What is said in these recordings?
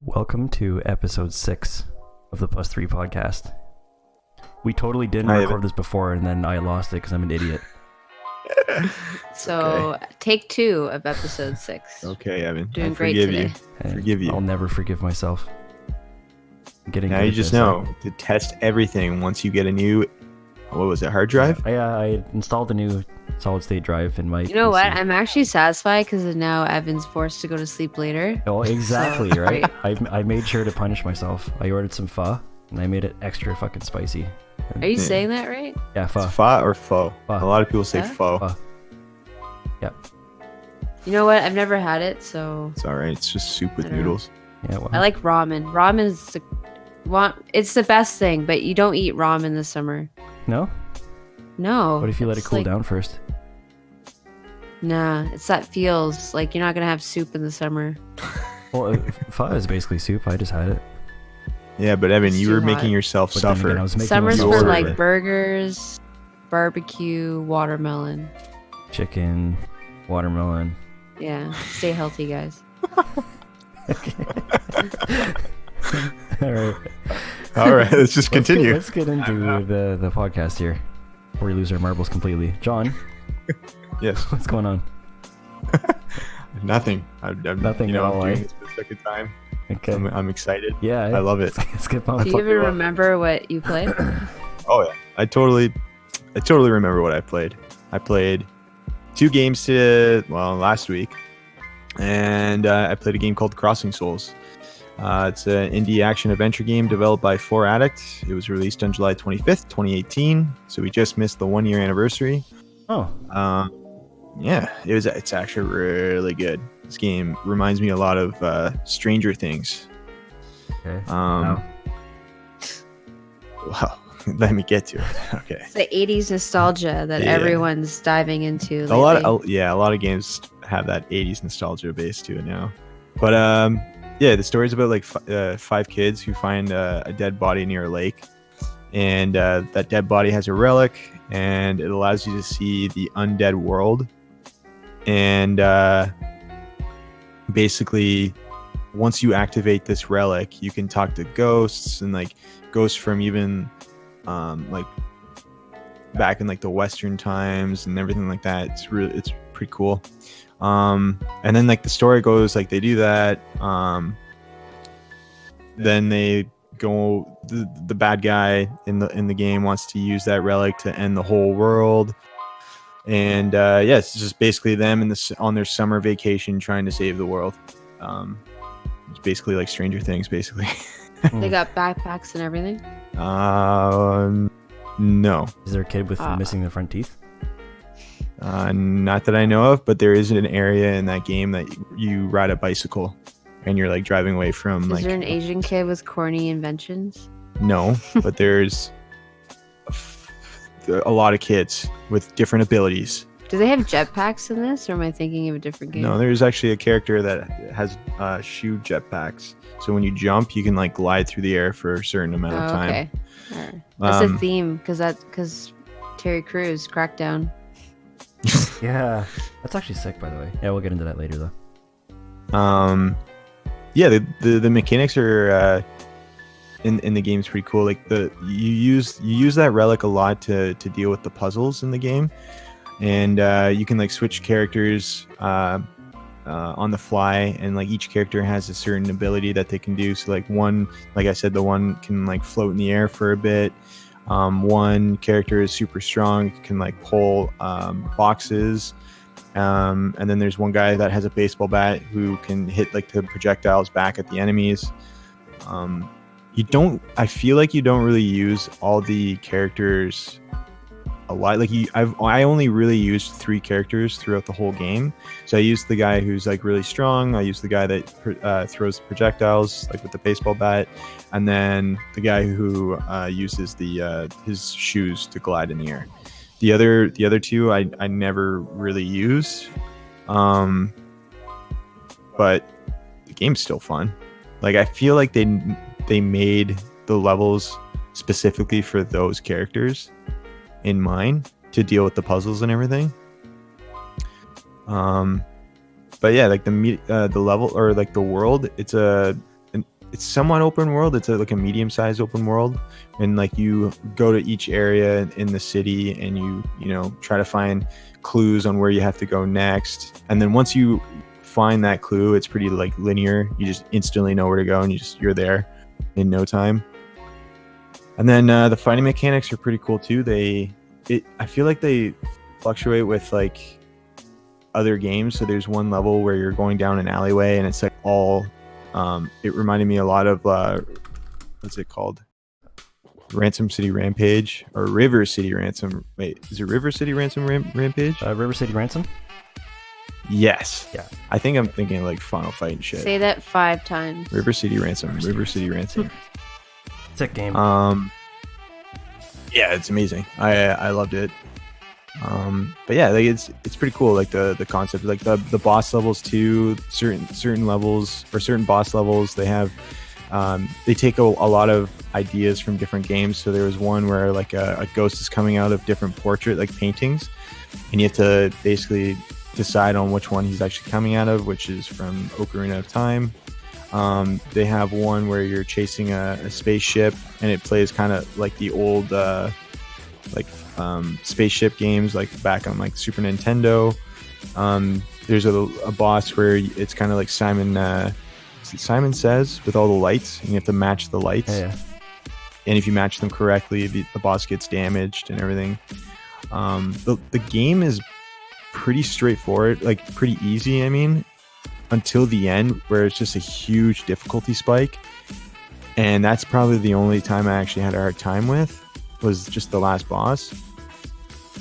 Welcome to episode 6 of the Plus 3 podcast. We totally didn't record this before, and then I lost it because I'm an idiot. So, take 2 of episode 6. Okay, Evan. Doing I great forgive today. Forgive you. I'll never forgive myself. Now you just know to test everything once you get a new, what was it, hard drive? I installed a new solid state drive in my You know PC. what? I'm actually satisfied because now Evan's forced to go to sleep later. Oh, exactly, So, right? great. I made sure to punish myself. I ordered some pho, and I made it extra fucking spicy. Are you saying that right? Yeah, pho. It's pho or pho? Pho. A lot of people say Pho? pho. Pho. Yep. You know what? I've never had it, so It's alright. It's just soup with I don't know. noodles. Yeah, well, I like ramen. It's the best thing, but you don't eat ramen this summer. no? No. What if you let it it's cool like- down first? Nah, it's that feels like you're not gonna have soup in the summer. Well, pho is basically soup. I just had it. Yeah, but Evan, It's you too were hot. making yourself But then suffer. again, I was making Summer's myself for order like it. burgers, barbecue, watermelon. chicken, watermelon. Yeah, stay healthy, guys. All right. Alright, let's just continue. Let's get into the podcast here before we lose our marbles completely. John, Yes. what's going on? Nothing. I'm Nothing at all, I'm doing eh? this for the second time. Okay. I'm excited. Yeah. I love it. Skip on. Do you fucking even love it. remember what you played? Oh yeah, I totally remember what I played. I played 2 games last week, and I played a game called Crossing Souls. It's an indie action adventure game developed by 4Addict. It was released on July 25th, 2018. So we just missed the 1-year anniversary. Oh, Yeah, it's actually really good. This game reminds me a lot of Stranger Things. okay. Wow. Let me get to it. Okay. It's the 80s nostalgia that Yeah. everyone's diving into. A lot lately. of a lot of games have that 80s nostalgia base to it now. But yeah, the story's about like 5 kids who find a dead body near a lake, and that dead body has a relic, and it allows you to see the undead world. And basically, once you activate this relic, you can talk to ghosts, and like ghosts from even like back in like the Western times and everything like that. It's pretty cool. And then like the story goes, like they do that, then they go, the bad guy in the game wants to use that relic to end the whole world. And yeah, it's just basically them on their summer vacation trying to save the world. It's basically like Stranger Things, basically. They got backpacks and everything. No, Is there a kid with missing the front teeth? not that I know of, but there is an area in that game that you ride a bicycle and you're like driving away from Is there an Asian kid with corny inventions? No, but there's a lot of kids with different abilities. Do they have jetpacks in this, or am I thinking of a different game? No, there's actually a character that has shoe jetpacks. So when you jump, you can like glide through the air for a certain amount of time. Okay. All right. That's a theme because Terry Crews, Crackdown. Yeah. That's actually sick, by the way. Yeah, we'll get into that later, though. Yeah, the mechanics are in the game is pretty cool. Like you use that relic a lot to deal with the puzzles in the game, and you can like switch characters on the fly, and like each character has a certain ability that they can do. So like one, like I said, the one can like float in the air for a bit. One character is super strong, can like pull boxes. And then there's one guy that has a baseball bat who can hit like the projectiles back at the enemies. I feel like you don't really use all the characters a lot. Like I only really used 3 characters throughout the whole game. So I used the guy who's like really strong. I used the guy that throws projectiles like with the baseball bat, and then the guy who uses his shoes to glide in the air. The other 2 I never really used, but the game's still fun. Like I feel like they made the levels specifically for those characters in mind to deal with the puzzles and everything. But yeah, like the level or like the world, it's it's somewhat open world. It's like a medium-sized open world, and like you go to each area in the city and you know try to find clues on where you have to go next. And then once you find that clue, it's pretty like linear. You just instantly know where to go, and you're there in no time. And then the fighting mechanics are pretty cool too. I feel like they fluctuate with like other games. So there's one level where you're going down an alleyway, and it's like all. It reminded me a lot of what's it called? Ransom City Rampage or River City Ransom. Wait, is it River City Ransom Rampage? River City Ransom? Yes. Yeah. I think I'm thinking like Final Fight and shit. Say that 5 times. River City Ransom. River City Ransom. Sick game. Yeah, it's amazing. I loved it. But yeah, like it's pretty cool. Like the concept, like the boss levels too. Certain levels or certain boss levels, they have they take a lot of ideas from different games. So there was one where like a ghost is coming out of different portrait like paintings, and you have to basically decide on which one he's actually coming out of, which is from Ocarina of Time. They have one where you're chasing a spaceship, and it plays kind of like the old spaceship games like back on like Super Nintendo. There's a boss where it's kind of like Simon Says with all the lights, and you have to match the lights. Yeah. And if you match them correctly, the boss gets damaged and everything. The game is pretty straightforward, like pretty easy, I mean, until the end where it's just a huge difficulty spike. And that's probably the only time I actually had a hard time with, was just the last boss.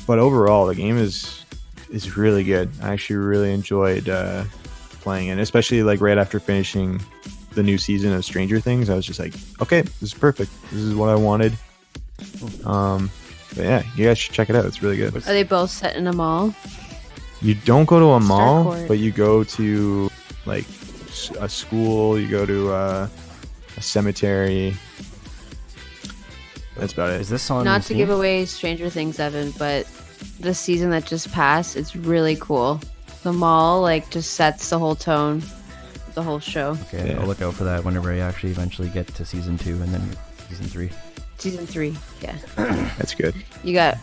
But overall, the game is really good. I actually really enjoyed playing it, especially like right after finishing the new season of Stranger Things. I was just like, okay, this is perfect. This is what I wanted. But yeah, you guys should check it out. It's really good. Are they both set in a mall? You don't go to a mall, Starcourt. but you go to like a school. You go to a cemetery. That's about it. Is this on Not to Steam? give away Stranger Things, Evan, but the season that just passed, it's really cool. The mall like just sets the whole tone, the whole show. Okay, Yeah. I'll look out for that whenever I actually eventually get to season 2 and then season 3. Season 3, yeah. That's good. You got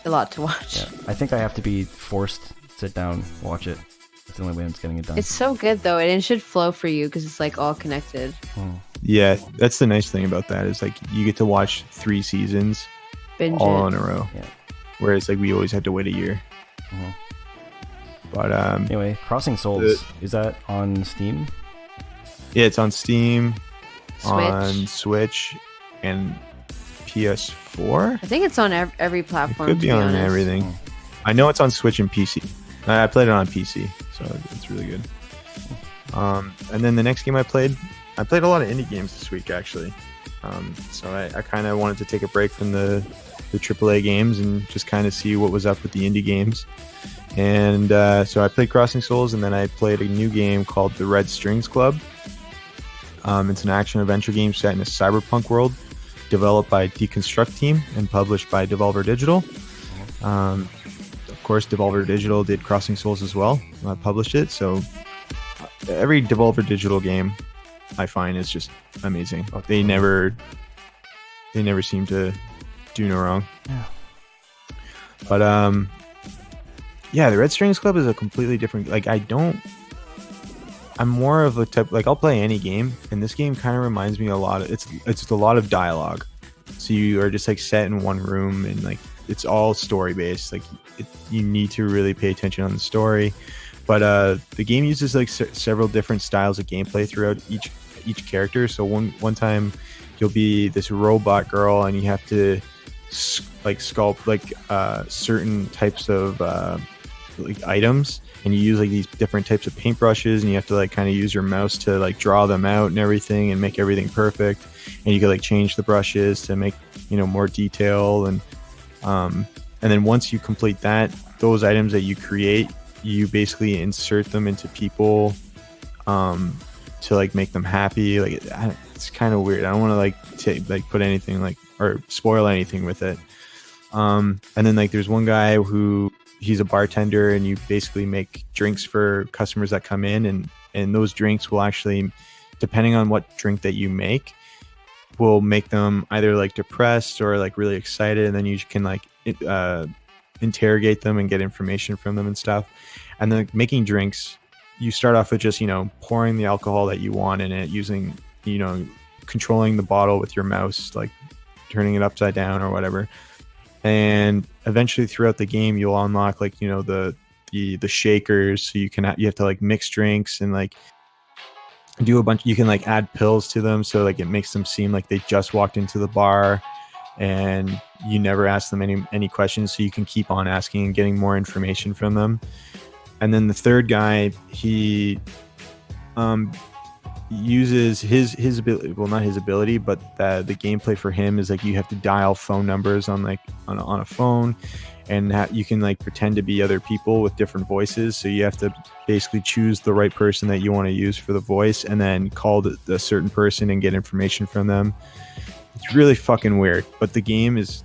a lot to watch. Yeah, I think I have to be forced to sit down, watch it. That's the only way I'm getting it done. It's so good though, and it should flow for you because it's like all connected. Yeah, that's the nice thing about that, is like you get to watch 3 seasons Binge all it. in a row. Yeah. Whereas like we always had to wait a year. Mhm. But Anyway, Crossing Souls, is that on Steam? yeah, it's on Steam, Switch. on Switch, and PS4. I think it's on every It platform. could be to on honest. everything. Mm. I know it's on Switch and PC. I played it on PC, so it's really good. And then the next game I played a lot of indie games this week actually. So I kind of wanted to take a break from the AAA games and just kind of see what was up with the indie games. And so I played Crossing Souls, and then I played a new game called The Red Strings Club. It's an action-adventure game set in a cyberpunk world, developed by Deconstruct Team and published by Devolver Digital. Of course, Devolver Digital did Crossing Souls as well. I published it, so every Devolver Digital game I find is just amazing. They never seem to do no wrong. Yeah. But yeah, the Red Strings Club is a completely different. Like I'm more of a type. Like I'll play any game, and this game kind of reminds me a lot. It's a lot of dialogue. So you are just like set in one room, and like it's all story based. Like you need to really pay attention on the story. But the game uses like several different styles of gameplay throughout each character. So one time you'll be this robot girl, and you have to like sculpt like certain types of like items, and you use like these different types of paintbrushes, and you have to like kind of use your mouse to like draw them out and everything and make everything perfect. And you can like change the brushes to make, you know, more detail. And then once you complete that, those items that you create, you basically insert them into people to like make them happy. Like it's kind of weird. I don't want to like put anything like or spoil anything with it. And then like there's one guy who he's a bartender, and you basically make drinks for customers that come in, and those drinks will actually depending on what drink that you make, will make them either like depressed or like really excited, and then you can like interrogate them and get information from them and stuff. And then making drinks, you start off with just, you know, pouring the alcohol that you want in it, using, you know, controlling the bottle with your mouse, like turning it upside down or whatever. And eventually throughout the game, you'll unlock like, you know, the shakers, so you have to like mix drinks and like do a bunch. You can like add pills to them, so like it makes them seem like they just walked into the bar, and you never ask them any questions, so you can keep on asking and getting more information from them. And then the third guy, he uses his ability, well, not his ability, but the gameplay for him is like you have to dial phone numbers on a phone, and you can like pretend to be other people with different voices. So you have to basically choose the right person that you want to use for the voice, and then call the certain person and get information from them. It's really fucking weird, but the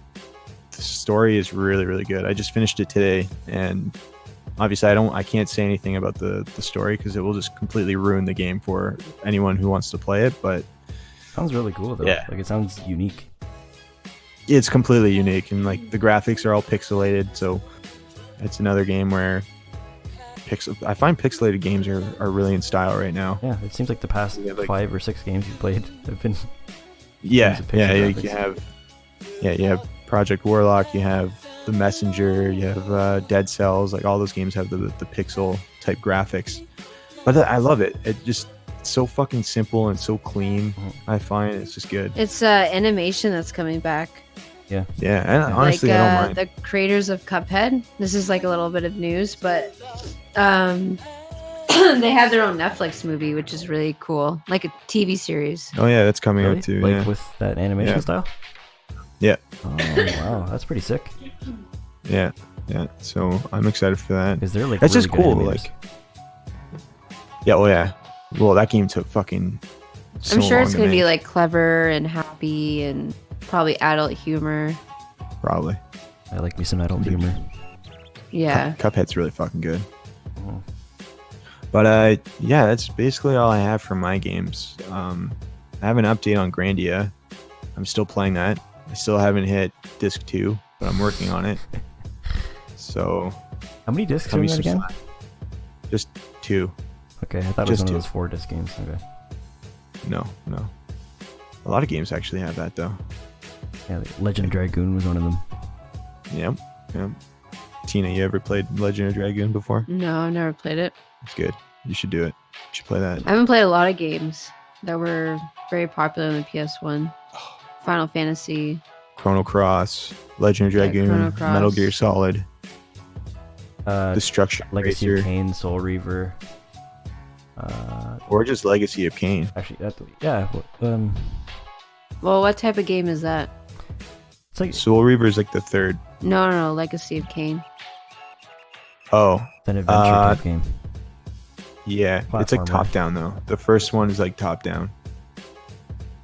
story is really, really good. I just finished it today, and obviously I can't say anything about the story because it will just completely ruin the game for anyone who wants to play it. But sounds really cool though. Yeah. Like it sounds unique. It's completely unique, and like the graphics are all pixelated, so it's another game where I find pixelated games are really in style right now. Yeah, it seems like the past 5 or 6 games you've played have been you have Project Warlock, you have The Messenger, you have Dead Cells. Like all those games have the pixel type graphics, but I love it. It's so fucking simple and so clean. I find it's just good. It's animation that's coming back. Yeah, and honestly, I don't mind. The creators of Cuphead, this is like a little bit of news, but they have their own Netflix movie, which is really cool, like a TV series. Oh yeah, that's coming out too. Like with that animation style. Yeah. Oh wow, that's pretty sick. Yeah. So I'm excited for that. Is there like that's really just cool? animators? Like, yeah. Oh yeah. Well, that game took fucking. So I'm sure long it's to gonna make. be like clever and happy and probably adult humor. Probably. I like me some adult humor. Yeah. Cuphead's really fucking good. Oh. But yeah, that's basically all I have for my games. I have an update on Grandia. I'm still playing that. I still haven't hit disc 2, but I'm working on it. So How many discs are in that again? Just 2. Okay, I thought it was one of those 4 disc games. Okay. No. A lot of games actually have that though. Yeah, like Legend of Dragoon was one of them. Yep. Tina, you ever played Legend of Dragoon before? No, I've never played it. It's good. You should do it. You should play that. I haven't played a lot of games that were very popular on the PS1. Final Fantasy. Chrono Cross, Legend of Dragoon, Chrono Cross. Metal Gear Solid, Destruction Legacy Racer, of Kain, Soul Reaver. or just Legacy of Kain. Actually, Well, what type of game is that? it's like Soul Reaver is like the third. No, Legacy of Kain. Oh, an adventure type game. yeah. It's like Platformer. top down though. The first one is like top down.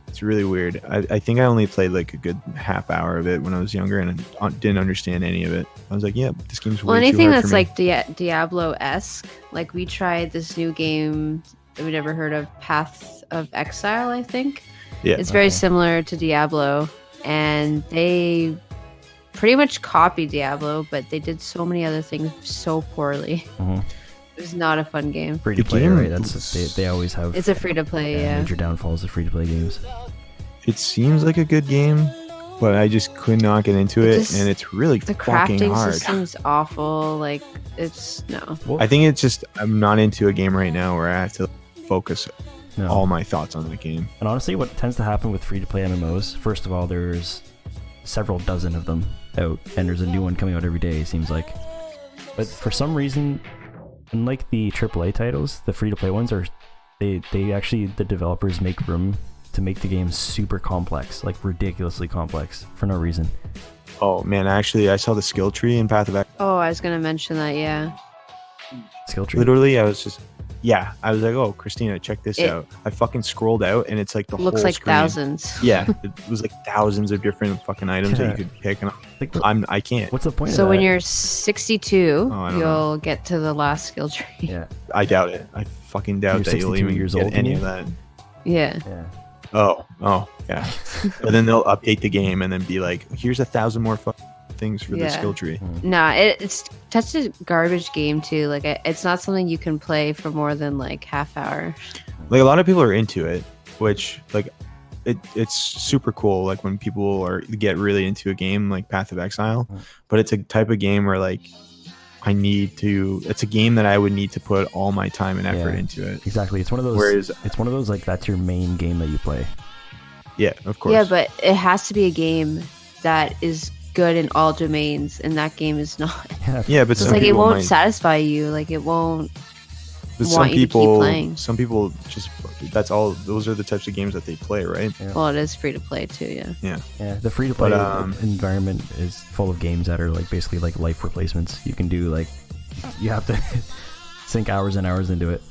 It's really weird. I think I only played like a good half hour of it when I was younger, and I didn't understand any of it. I was like, yeah, this game's way Anything too hard that's for me. like Diablo-esque. Like we tried this new game that we never heard of, Path of Exile, I think. Yeah. It's very Okay. similar to Diablo, and they pretty much copied Diablo, but they did so many other things so poorly. Mhm. It was not a fun game. Free to The play, game right? They always have. It's a free-to-play, yeah. Major downfalls of free to play games. It seems like a good game, but I just could not get into it, Just- and it's really The fucking crafting hard. system's awful. Like, it's no. Well, I think it's just I'm not into a game right now where I have to focus no. all my thoughts on that game. And honestly, what tends to happen with free to play MMOs, first of all, there's several dozen of them out, and there's a new one coming out every day, it seems like. But for some reason, unlike the AAA titles, the free to play ones they actually, the developers make room to make the game super complex, like ridiculously complex, for no reason. Oh man, actually, I saw the skill tree in Path of Exile. Oh, I was gonna mention that. Yeah. Skill tree. Literally, I was like, oh, Christina, check this It- out. I fucking scrolled out, and it's like the Looks whole like screen. thousands. Yeah, it was like thousands of different fucking items that Yeah. you could pick, and Like, I can't. what's the point of So that? when you're 62, Oh, I don't you'll get to the last skill tree. Yeah. I doubt it. I fucking doubt You're that you'll 62 even years get old, any you of that. Yeah. Yeah. Oh, yeah. But then they'll update the game and then be like, here's 1,000 more things for the Yeah. skill tree. Nah, it's such a garbage game too. Like it's not something you can play for more than like half hour. Like a lot of people are into it, which like it's super cool. Like when people get really into a game like Path of Exile, but it's a type of game where like it's a game that I would need to put all my time and effort into it. Exactly. It's one of those. It's one of those like that's your main game that you play. Yeah, of course. Yeah, but it has to be a game that is good in all domains, and that game is not. Yeah, but it's some like it people won't might, satisfy you. Like it won't. but want you to keep playing. Some people just that's all. Those are the types of games that they play, right? Yeah. Well, it is free to play too. Yeah. Yeah. The free to play environment is full of games that are like basically like life replacements. You can do like you have to sink hours and hours into it.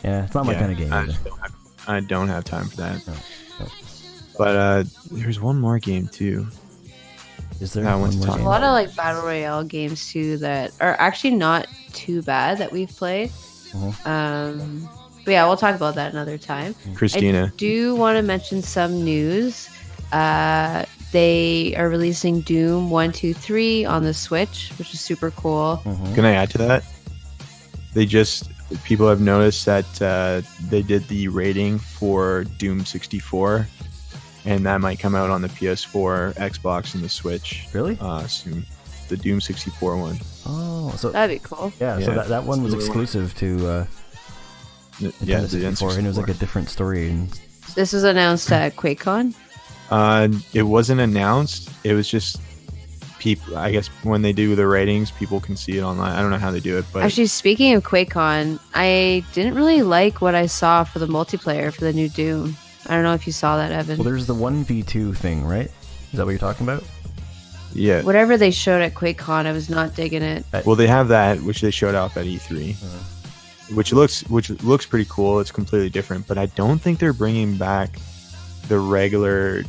Yeah, it's not my kind of game. I don't have time for that. No. But there's one more game too. Is there one more A game? lot of like battle royale games too that are actually not too bad that we've played. But yeah, we'll talk about that another time. Christina. I do want to mention some news. They are releasing Doom 1, 2, 3 on the Switch, which is super cool. Can I add to that? People have noticed that they did the rating for Doom 64, and that might come out on the PS4, Xbox, and the Switch. Really? Soon. The Doom 64 one. Oh, so That'd be cool. yeah. So that one was exclusive to Nintendo 64, and it was like a different story. And This was announced at QuakeCon. It wasn't announced. It was just people. I guess when they do the ratings, people can see it online. I don't know how they do it, but Actually, speaking of QuakeCon, I didn't really like what I saw for the multiplayer for the new Doom. I don't know if you saw that, Evan. well, there's the 1v2 thing, right? Is that what you're talking about? yeah. Whatever they showed at QuakeCon, I was not digging it. Well, they have that, which they showed off at E3, which looks pretty cool. It's completely different, but I don't think they're bringing back the regular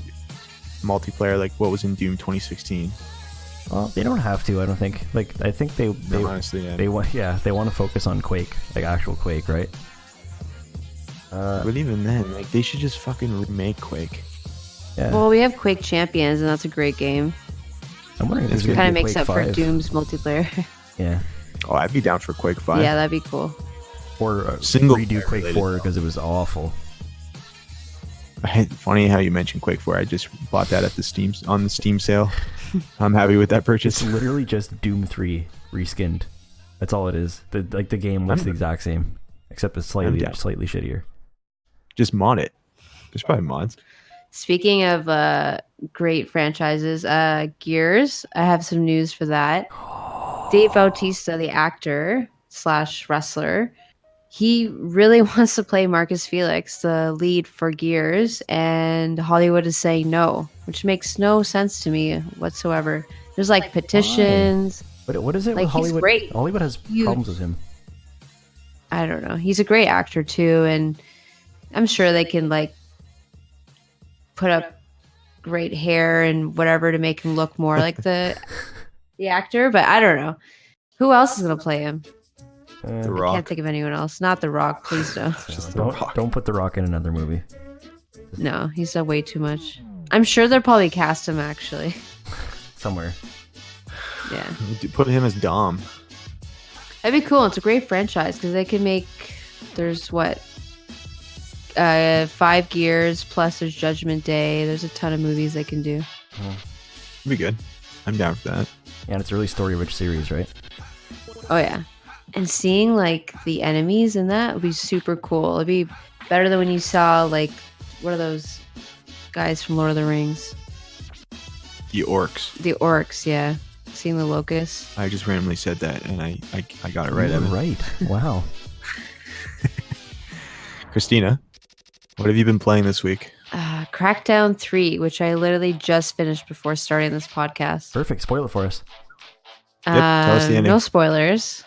multiplayer like what was in Doom 2016. Well, they don't have to. I don't think. Like, I think they Honestly, yeah. they want to focus on Quake, like actual Quake, right? But even then, like they should just fucking remake Quake. Yeah. Well, we have Quake Champions, and that's a great game. I'm wondering if it's there's Kind gonna of be a makes Quake up 5. for Doom's multiplayer. Yeah. Oh, I'd be down for Quake 5. Yeah, that'd be cool. Or Single redo player Quake related, 4 though. because it was awful. Funny how you mentioned Quake 4. I just bought that at the Steam sale. I'm happy with that purchase. It's literally just Doom 3 reskinned. That's all it is. The game looks the exact same, except it's slightly shittier. Just mod it. There's probably mods. Speaking of great franchises, Gears, I have some news for that. Dave Bautista, the actor / wrestler, he really wants to play Marcus Felix, the lead for Gears, and Hollywood is saying no, which makes no sense to me whatsoever. There's like petitions. But what is it Like, with he's Hollywood? great. Hollywood has problems with him. I don't know. He's a great actor too, and I'm sure they can like put up great hair and whatever to make him look more like the actor, but I don't know. Who else is gonna play him? The I Rock. can't think of anyone else. Not The Rock, please don't. Just The Rock. Don't put The Rock in another movie. No, he's done way too much. I'm sure they'll probably cast him actually. Somewhere. Yeah, Put him as Dom. that'd be cool. It's a great franchise because they can make. There's 5 Gears plus there's Judgment Day. There's a ton of movies they can do. Be good. I'm down for that. Yeah, and it's a really story-rich series, right? Oh yeah, and seeing like the enemies in that would be super cool. It'd be better than when you saw like what are those guys from Lord of the Rings? The orcs. The orcs, yeah. Seeing the locusts. I just randomly said that, and I got it right. You were Evan. right. Wow. Christina, what have you been playing this week? Crackdown 3, which I literally just finished before starting this podcast. Perfect. Spoil it for us. Yep, tell us the ending. No spoilers.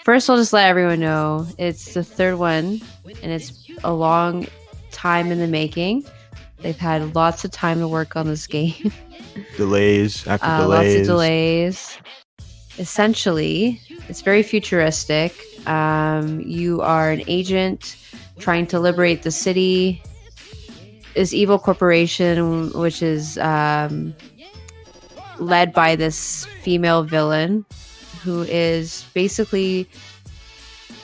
First, I'll just let everyone know it's the third one, and it's a long time in the making. They've had lots of time to work on this game. Delays after delays. Lots of delays. Essentially, it's very futuristic. You are an agent trying to liberate the city. This evil corporation, which is led by this female villain who is basically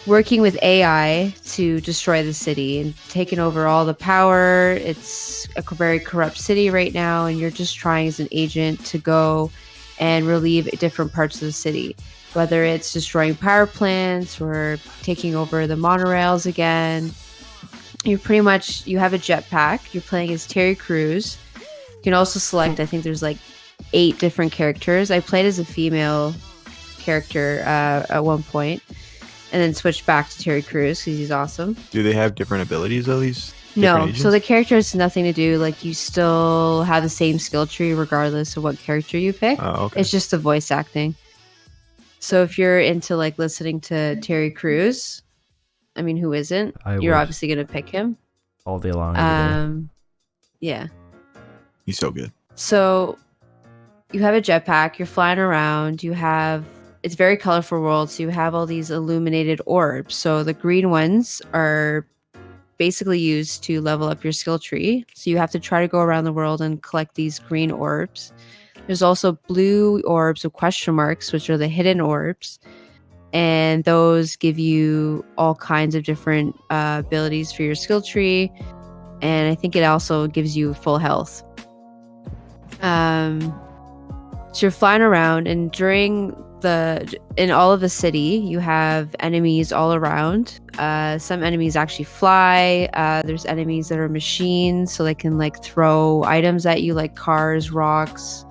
working with AI to destroy the city and taking over all the power. It's a very corrupt city right now, and you're just trying as an agent to go and relieve different parts of the city, whether it's destroying power plants or taking over the monorails again. You have a jetpack. You're playing as Terry Crews. You can also select, I think there's like 8 different characters. I played as a female character at one point, and then switched back to Terry Crews because he's awesome. Do they have different abilities, at least? No, so the character has nothing to do. Like, you still have the same skill tree regardless of what character you pick. Oh, okay. It's just the voice acting. So if you're into like listening to Terry Crews, I mean, who isn't? You're obviously gonna pick him all day long. Yeah. He's so good. So you have a jetpack. You're flying around. It's very colorful world. So you have all these illuminated orbs. So the green ones are basically used to level up your skill tree. So you have to try to go around the world and collect these green orbs. There's also blue orbs with question marks, which are the hidden orbs. And those give you all kinds of different abilities for your skill tree. And I think it also gives you full health. So you're flying around, and in all of the city, you have enemies all around. Some enemies actually fly. There's enemies that are machines, so they can like throw items at you, like cars, rocks.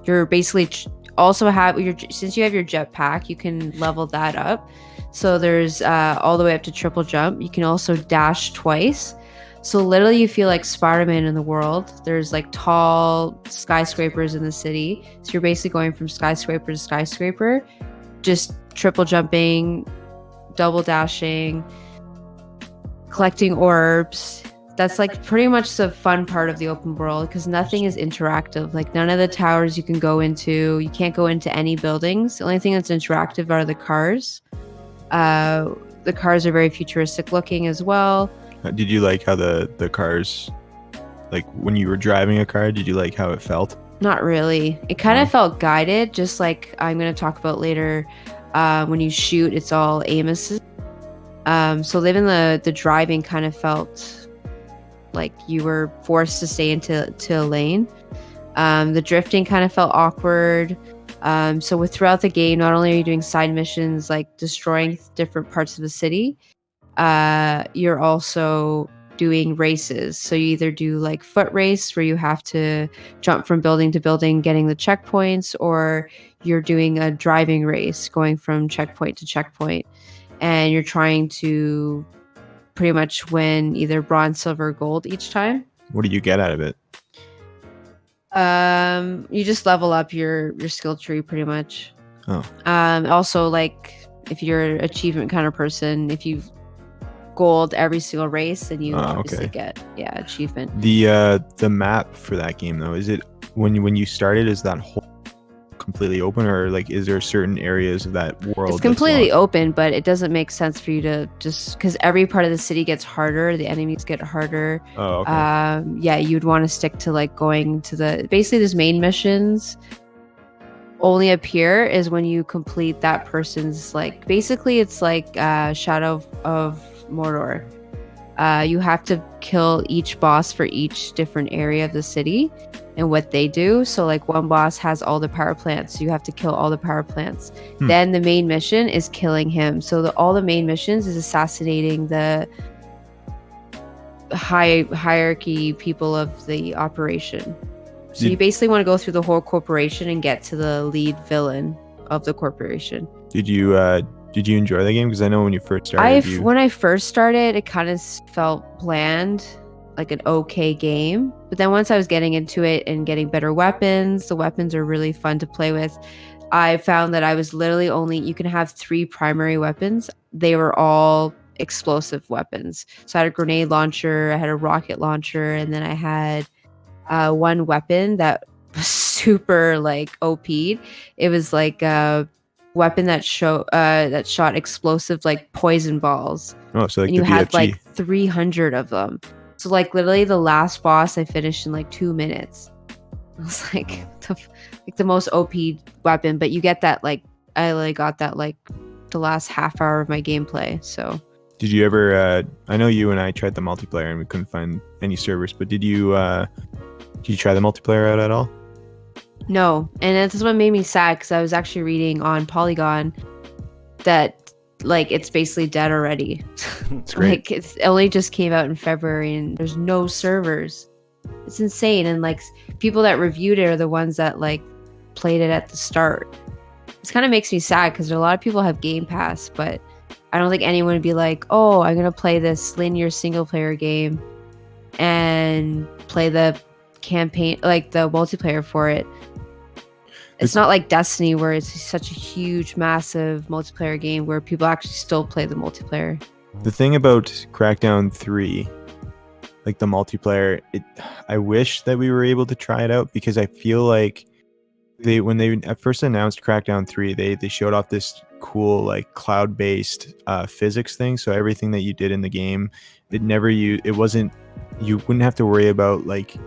You're basically since you have your jetpack, you can level that up. So there's all the way up to triple jump. You can also dash twice. So literally you feel like Spider-Man in the world. There's like tall skyscrapers in the city. So you're basically going from skyscraper to skyscraper, just triple jumping, double dashing, collecting orbs. That's like pretty much the fun part of the open world, because nothing is interactive. Like, none of the towers you can go into. You can't go into any buildings. The only thing that's interactive are the cars. The cars are very futuristic looking as well. Did you like how the cars, like when you were driving a car, did you like how it felt? Not really. It kind of felt guided, just like I'm going to talk about later. When you shoot, it's all aim assist. So even the driving kind of felt like you were forced to stay into a lane. The drifting kind of felt awkward. So throughout the game, not only are you doing side missions like destroying different parts of the city, you're also doing races. So you either do like foot race, where you have to jump from building to building getting the checkpoints, or you're doing a driving race going from checkpoint to checkpoint, and you're trying to pretty much win either bronze, silver, gold each time. What do you get out of it? You just level up your skill tree pretty much. Also, like, if you're an achievement kind of person, if you've gold every single race, then you obviously get achievement. The map for that game, though, is it when you started, is that whole completely open, or like is there certain areas of that world? It's completely open, but it doesn't make sense for you to just, because every part of the city gets harder, the enemies get harder. You'd want to stick to like going to basically these main missions only appear is when you complete that person's, like, basically it's like Shadow of Mordor. You have to kill each boss for each different area of the city and what they do. So like one boss has all the power plants, so you have to kill all the power plants. Then the main mission is killing him. So all the main missions is assassinating the hierarchy people of the operation. So you basically want to go through the whole corporation and get to the lead villain of the corporation. Did you enjoy the game? Because I know when you first started, when I first started, it kind of felt bland, like an okay game. But then once I was getting into it and getting better weapons, the weapons are really fun to play with. I found that I was literally you can have 3 primary weapons. They were all explosive weapons. So I had a grenade launcher, I had a rocket launcher, and then I had one weapon that was super like OP'd. It was like weapon that shot explosive like poison balls, Oh, so like and the you had BFG. like 300 of them. So like literally the last boss I finished in like 2 minutes. I was like the most OP weapon, but you get that like I like got that like the last half hour of my gameplay. So Did you ever? I know you and I tried the multiplayer and we couldn't find any servers. But did you try the multiplayer out at all? no, and that's what made me sad because I was actually reading on Polygon that like it's basically dead already. It's great. Like it only just came out in February and there's no servers. It's insane. And like people that reviewed it are the ones that like played it at the start. This kind of makes me sad because a lot of people have Game Pass, but I don't think anyone would be like, oh, I'm gonna play this linear single player game and play the campaign, like the multiplayer for it. It's not like Destiny where it's such a huge, massive multiplayer game where people actually still play the multiplayer. The thing about Crackdown 3, like the multiplayer, I wish that we were able to try it out because I feel like when they at first announced Crackdown 3, they showed off this cool like cloud-based physics thing. So everything that you did in the game, you wouldn't have to worry about like,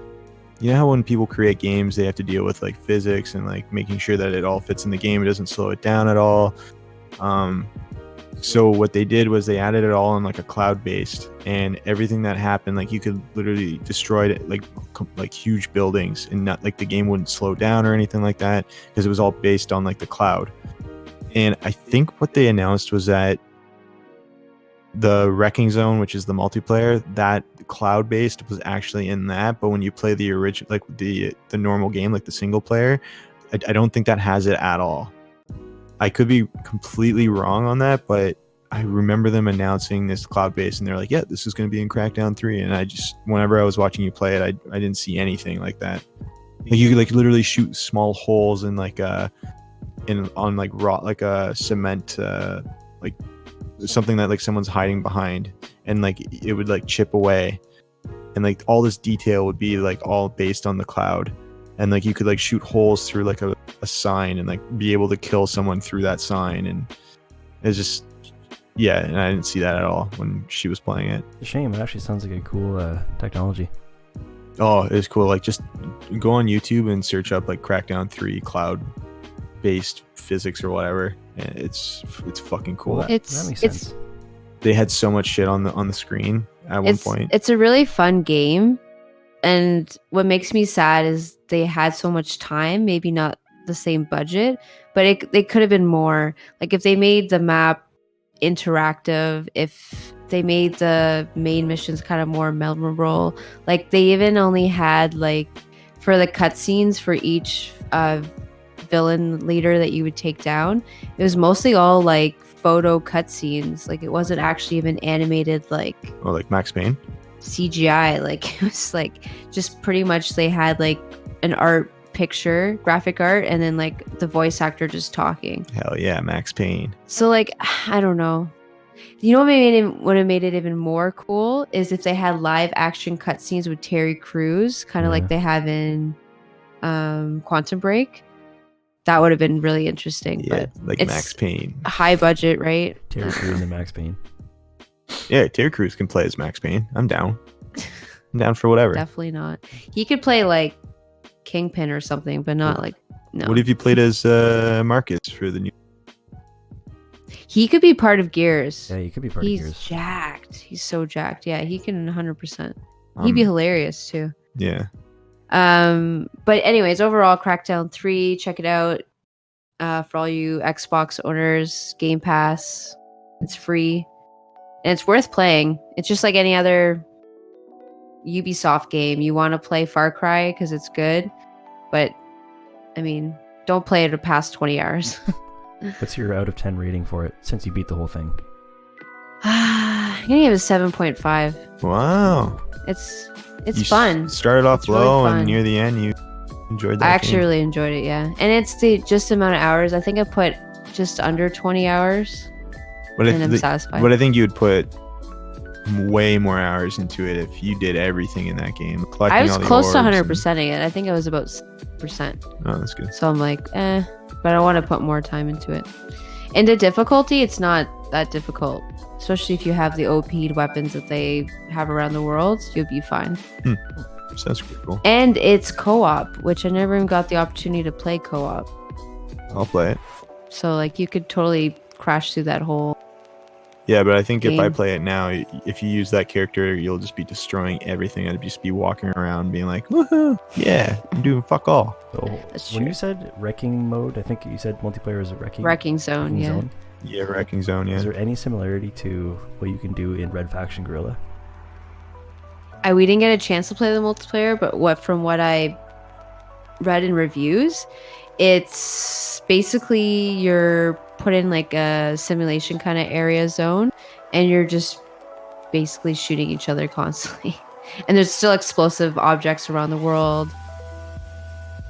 you know how when people create games, they have to deal with like physics and like making sure that it all fits in the game. It doesn't slow it down at all. So what they did was they added it all on like a cloud-based, and everything that happened, like you could literally destroy it, like huge buildings, and not like the game wouldn't slow down or anything like that because it was all based on like the cloud. And I think what they announced was that the Wrecking Zone, which is the multiplayer, that cloud-based was actually in that. But when you play the original, like the normal game, like the single player, I don't think that has it at all. I could be completely wrong on that, but I remember them announcing this cloud-based, and they're like, "Yeah, this is going to be in Crackdown 3." And whenever I was watching you play it, I didn't see anything like that. Like you could like literally shoot small holes in like on like rock, like a cement, like something that like someone's hiding behind, and like it would like chip away, and like all this detail would be like all based on the cloud. And like you could like shoot holes through like a sign and like be able to kill someone through that sign, and it's just and I didn't see that at all when she was playing it. It's a shame. It actually sounds like a cool technology. Oh, it's cool. Like just go on YouTube and search up like Crackdown 3 cloud based physics or whatever, and it's fucking cool. Well, that makes sense. They had so much shit on the screen at one point. It's a really fun game. And what makes me sad is they had so much time, maybe not the same budget, but they could have been more. Like if they made the map interactive, if they made the main missions kind of more memorable. Like they even only had like for the cutscenes for each villain leader that you would take down, it was mostly all like photo cutscenes. Like it wasn't actually even animated like Max Payne CGI. Like it was like just pretty much they had like an art picture, graphic art, and then like the voice actor just talking. Hell yeah, Max Payne. So like I don't know. You know what would have made it even more cool is if they had live action cutscenes with Terry Crews, kind of like they have in Quantum Break. That would have been really interesting. Yeah, but like Max Payne. High budget, right? Terry Crews and Max Payne. Yeah, Terry Crews can play as Max Payne. I'm down. I'm down for whatever. Definitely not. He could play like Kingpin or something, but not like no. What if you played as Marcus for the new? He could be part of Gears. Yeah, he could be part of Gears. He's jacked. He's so jacked. Yeah, he can 100%. He'd be hilarious too. Yeah. But anyways, overall, Crackdown 3, check it out. For all you Xbox owners, Game Pass. It's free. And it's worth playing. It's just like any other Ubisoft game. You want to play Far Cry because it's good. But, I mean, don't play it past 20 hours. What's your out of 10 rating for it since you beat the whole thing? I'm going to give it a 7.5. Wow. It's fun. Started off low really and near the end you enjoyed that. I actually really enjoyed it, yeah. And it's the just amount of hours. I think I put just under 20 hours. And I'm satisfied. What I think you would put way more hours into it if you did everything in that game. Collecting I was all the close to orbs 100%ing it. I think I was about 6%. Oh, that's good. So I'm like, but I want to put more time into it. And the difficulty, it's not that difficult. Especially if you have the OP'd weapons that they have around the world, you'll be fine. Sounds pretty cool. And it's co-op, which I never even got the opportunity to play co-op. I'll play it. So like you could totally crash through that whole. Yeah, but I think if I game. play it now, if you use that character, you'll just be destroying everything. I'd just be walking around being like, woohoo, yeah, I'm doing fuck all. So That's when true. you said wrecking mode, I think you said multiplayer is a Wrecking zone, yeah. Yeah, Wrecking Zone, yeah. Is there any similarity to what you can do in Red Faction Guerrilla? We didn't get a chance to play the multiplayer, but from what I read in reviews, it's basically you're put in like a simulation kind of area zone, and you're just basically shooting each other constantly. And there's still explosive objects around the world.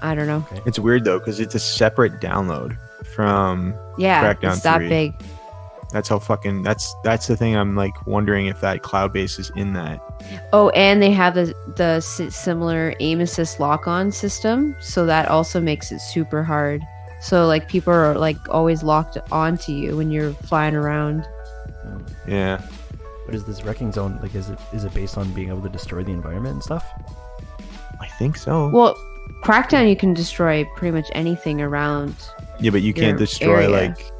I don't know. Okay. It's weird though, because it's a separate download from Yeah, Crackdown it's that 3. big. That's how fucking that's the thing. I'm like wondering if that cloud base is in that. Oh, and they have the similar aim assist lock-on system, so that also makes it super hard. So like people are like always locked onto you when you're flying around. Yeah. What is this wrecking zone like? Is it based on being able to destroy the environment and stuff? I think so. Well, Crackdown, you can destroy pretty much anything around. Yeah, but you can't your destroy area. like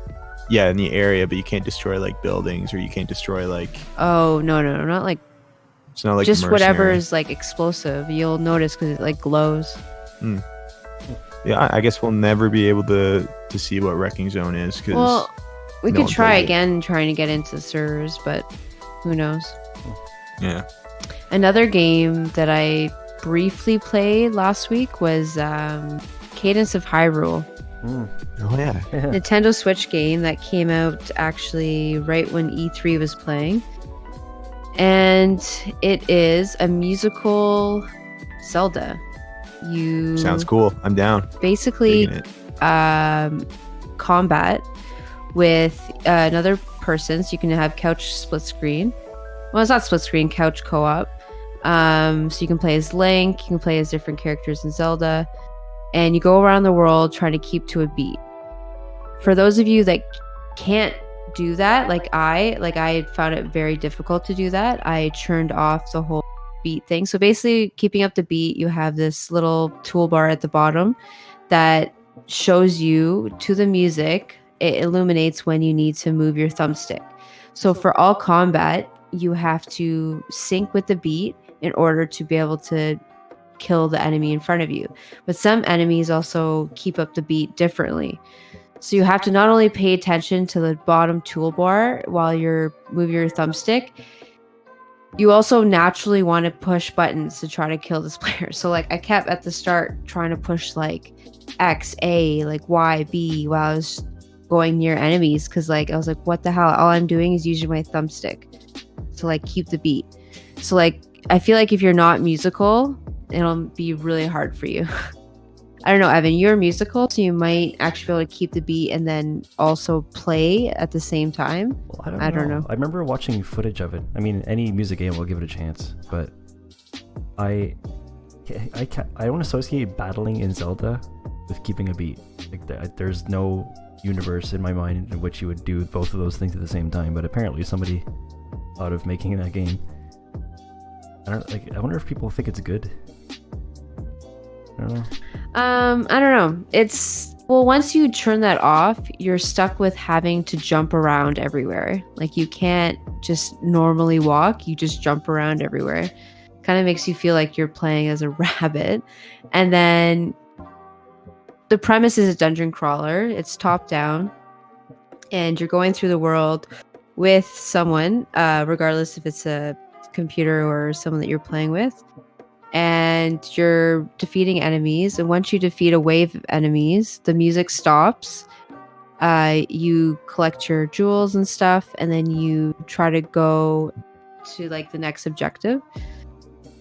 in the area, but you can't destroy like buildings, or you can't destroy like Oh no, not like it's not like just whatever mercenary. is like explosive. You'll notice because it like glows. Yeah, I guess we'll never be able to see what Wrecking Zone is because Well, we no could one try plays it. again trying to get into servers, but who knows? yeah. Another game that I briefly played last week was Cadence of Hyrule. Oh yeah. Nintendo Switch game that came out actually right when E3 was playing. And it is a musical Zelda. You Sounds cool. I'm down. basically Digging it. combat with another person, so you can have couch split screen. Well, it's not split screen, couch co-op. So you can play as Link, you can play as different characters in Zelda, and you go around the world trying to keep to a beat. For those of you that can't do that, like I found it very difficult to do that. I turned off the whole beat thing. So basically, keeping up the beat, you have this little toolbar at the bottom that shows you to the music. It illuminates when you need to move your thumbstick. So for all combat, you have to sync with the beat in order to be able to kill the enemy in front of you. But some enemies also keep up the beat differently. So you have to not only pay attention to the bottom toolbar while you're moving your thumbstick, you also naturally want to push buttons to try to kill this player. So like I kept at the start trying to push like X, A, like Y, B while I was going near enemies, because like I was like, what the hell? All I'm doing is using my thumbstick to like keep the beat. So like I feel like if you're not musical, it'll be really hard for you. I don't know, Evan, you're musical, so you might actually be able to keep the beat and then also play at the same time. Well, I don't know. I remember watching footage of it. I mean, any music game will give it a chance, but I don't associate battling in Zelda with keeping a beat. Like there's no universe in my mind in which you would do both of those things at the same time. But apparently, somebody thought of making that game. I wonder if people think it's good. I don't know. I don't know. It's once you turn that off, you're stuck with having to jump around everywhere. Like you can't just normally walk, you just jump around everywhere. Kind of makes you feel like you're playing as a rabbit. And then the premise is a dungeon crawler. It's top down, and you're going through the world with someone, regardless if it's a computer or someone that you're playing with. And you're defeating enemies. And once you defeat a wave of enemies, the music stops. You collect your jewels and stuff, and then you try to go to like the next objective.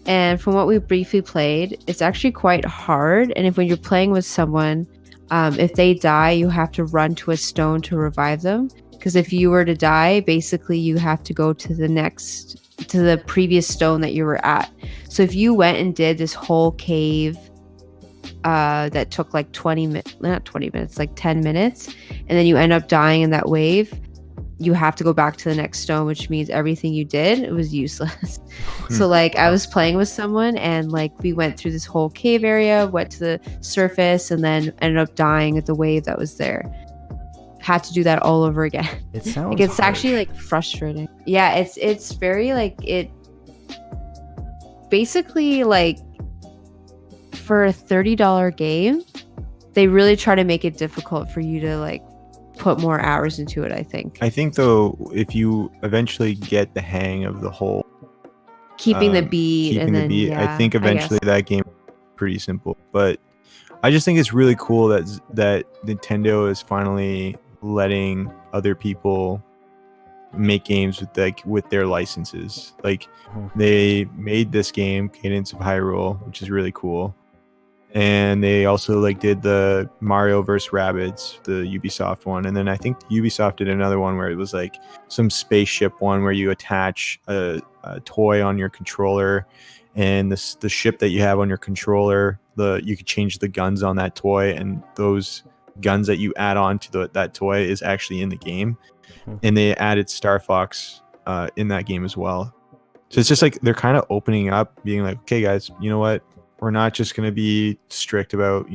And from what we briefly played, it's actually quite hard. And when you're playing with someone, if they die, you have to run to a stone to revive them. Because if you were to die, basically you have to go to the previous stone that you were at. So if you went and did this whole cave that took like 20 minutes, not 20 minutes, like 10 minutes, and then you end up dying in that wave, you have to go back to the next stone, which means everything you did, it was useless. So like I was playing with someone and like we went through this whole cave area, went to the surface, and then ended up dying at the wave that was there. Had to do that all over again. It sounds like it's harsh. actually like frustrating. Yeah, it's very like it basically like for a $30 game, they really try to make it difficult for you to like put more hours into it, I think. I think though, if you eventually get the hang of the whole Keeping the beat and then I think eventually that game is pretty simple. But I just think it's really cool that Nintendo is finally letting other people make games with their licenses. Like they made this game, Cadence of Hyrule, which is really cool. And they also like did the Mario vs. Rabbids, the Ubisoft one. And then I think Ubisoft did another one where it was like some spaceship one where you attach a toy on your controller, and the ship that you have on your controller, you could change the guns on that toy, and those guns that you add on to that toy is actually in the game. And they added Star Fox in that game as well. So it's just like they're kind of opening up, being like, okay guys, you know what, we're not just going to be strict about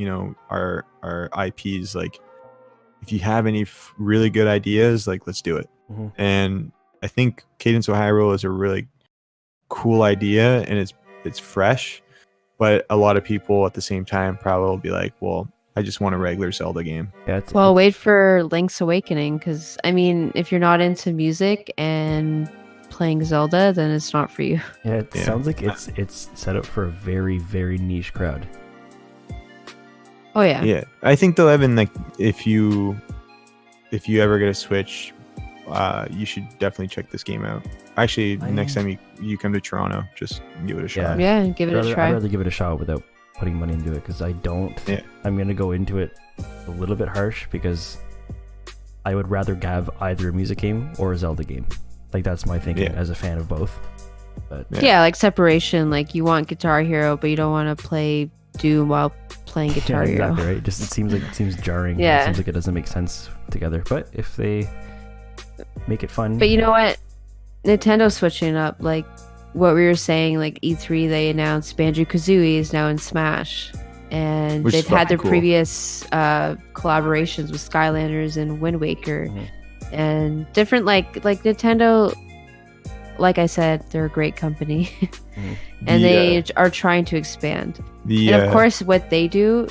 our IPs. Like if you have any really good ideas, like let's do it. And I think Cadence of Hyrule is a really cool idea, and it's fresh, but a lot of people at the same time probably will be like, well, I just want a regular Zelda game. Yeah, well, wait for Link's Awakening, because I mean, if you're not into music and playing Zelda, then it's not for you. Yeah, it sounds like it's set up for a very, very niche crowd. Oh yeah. Yeah, I think though, Evan, like if you ever get a Switch, you should definitely check this game out. Actually, next time you come to Toronto, just give it a shot. Yeah, give it a try. I'd rather give it a shot without putting money into it, because I don't. Yeah. I'm gonna go into it a little bit harsh, because I would rather have either a music game or a Zelda game. Like that's my thinking as a fan of both. But yeah, like separation. Like you want Guitar Hero, but you don't want to play Doom while playing Guitar Hero. Exactly right. Just it seems jarring. Yeah. It seems like it doesn't make sense together. But if they make it fun. But you know what? Nintendo's switching up. Like what we were saying, like E3, they announced Banjo-Kazooie is now in Smash. And Which they've had their previous collaborations with Skylanders and Wind Waker. And different like Nintendo, like I said, they're a great company. And they are trying to expand. And of course what they do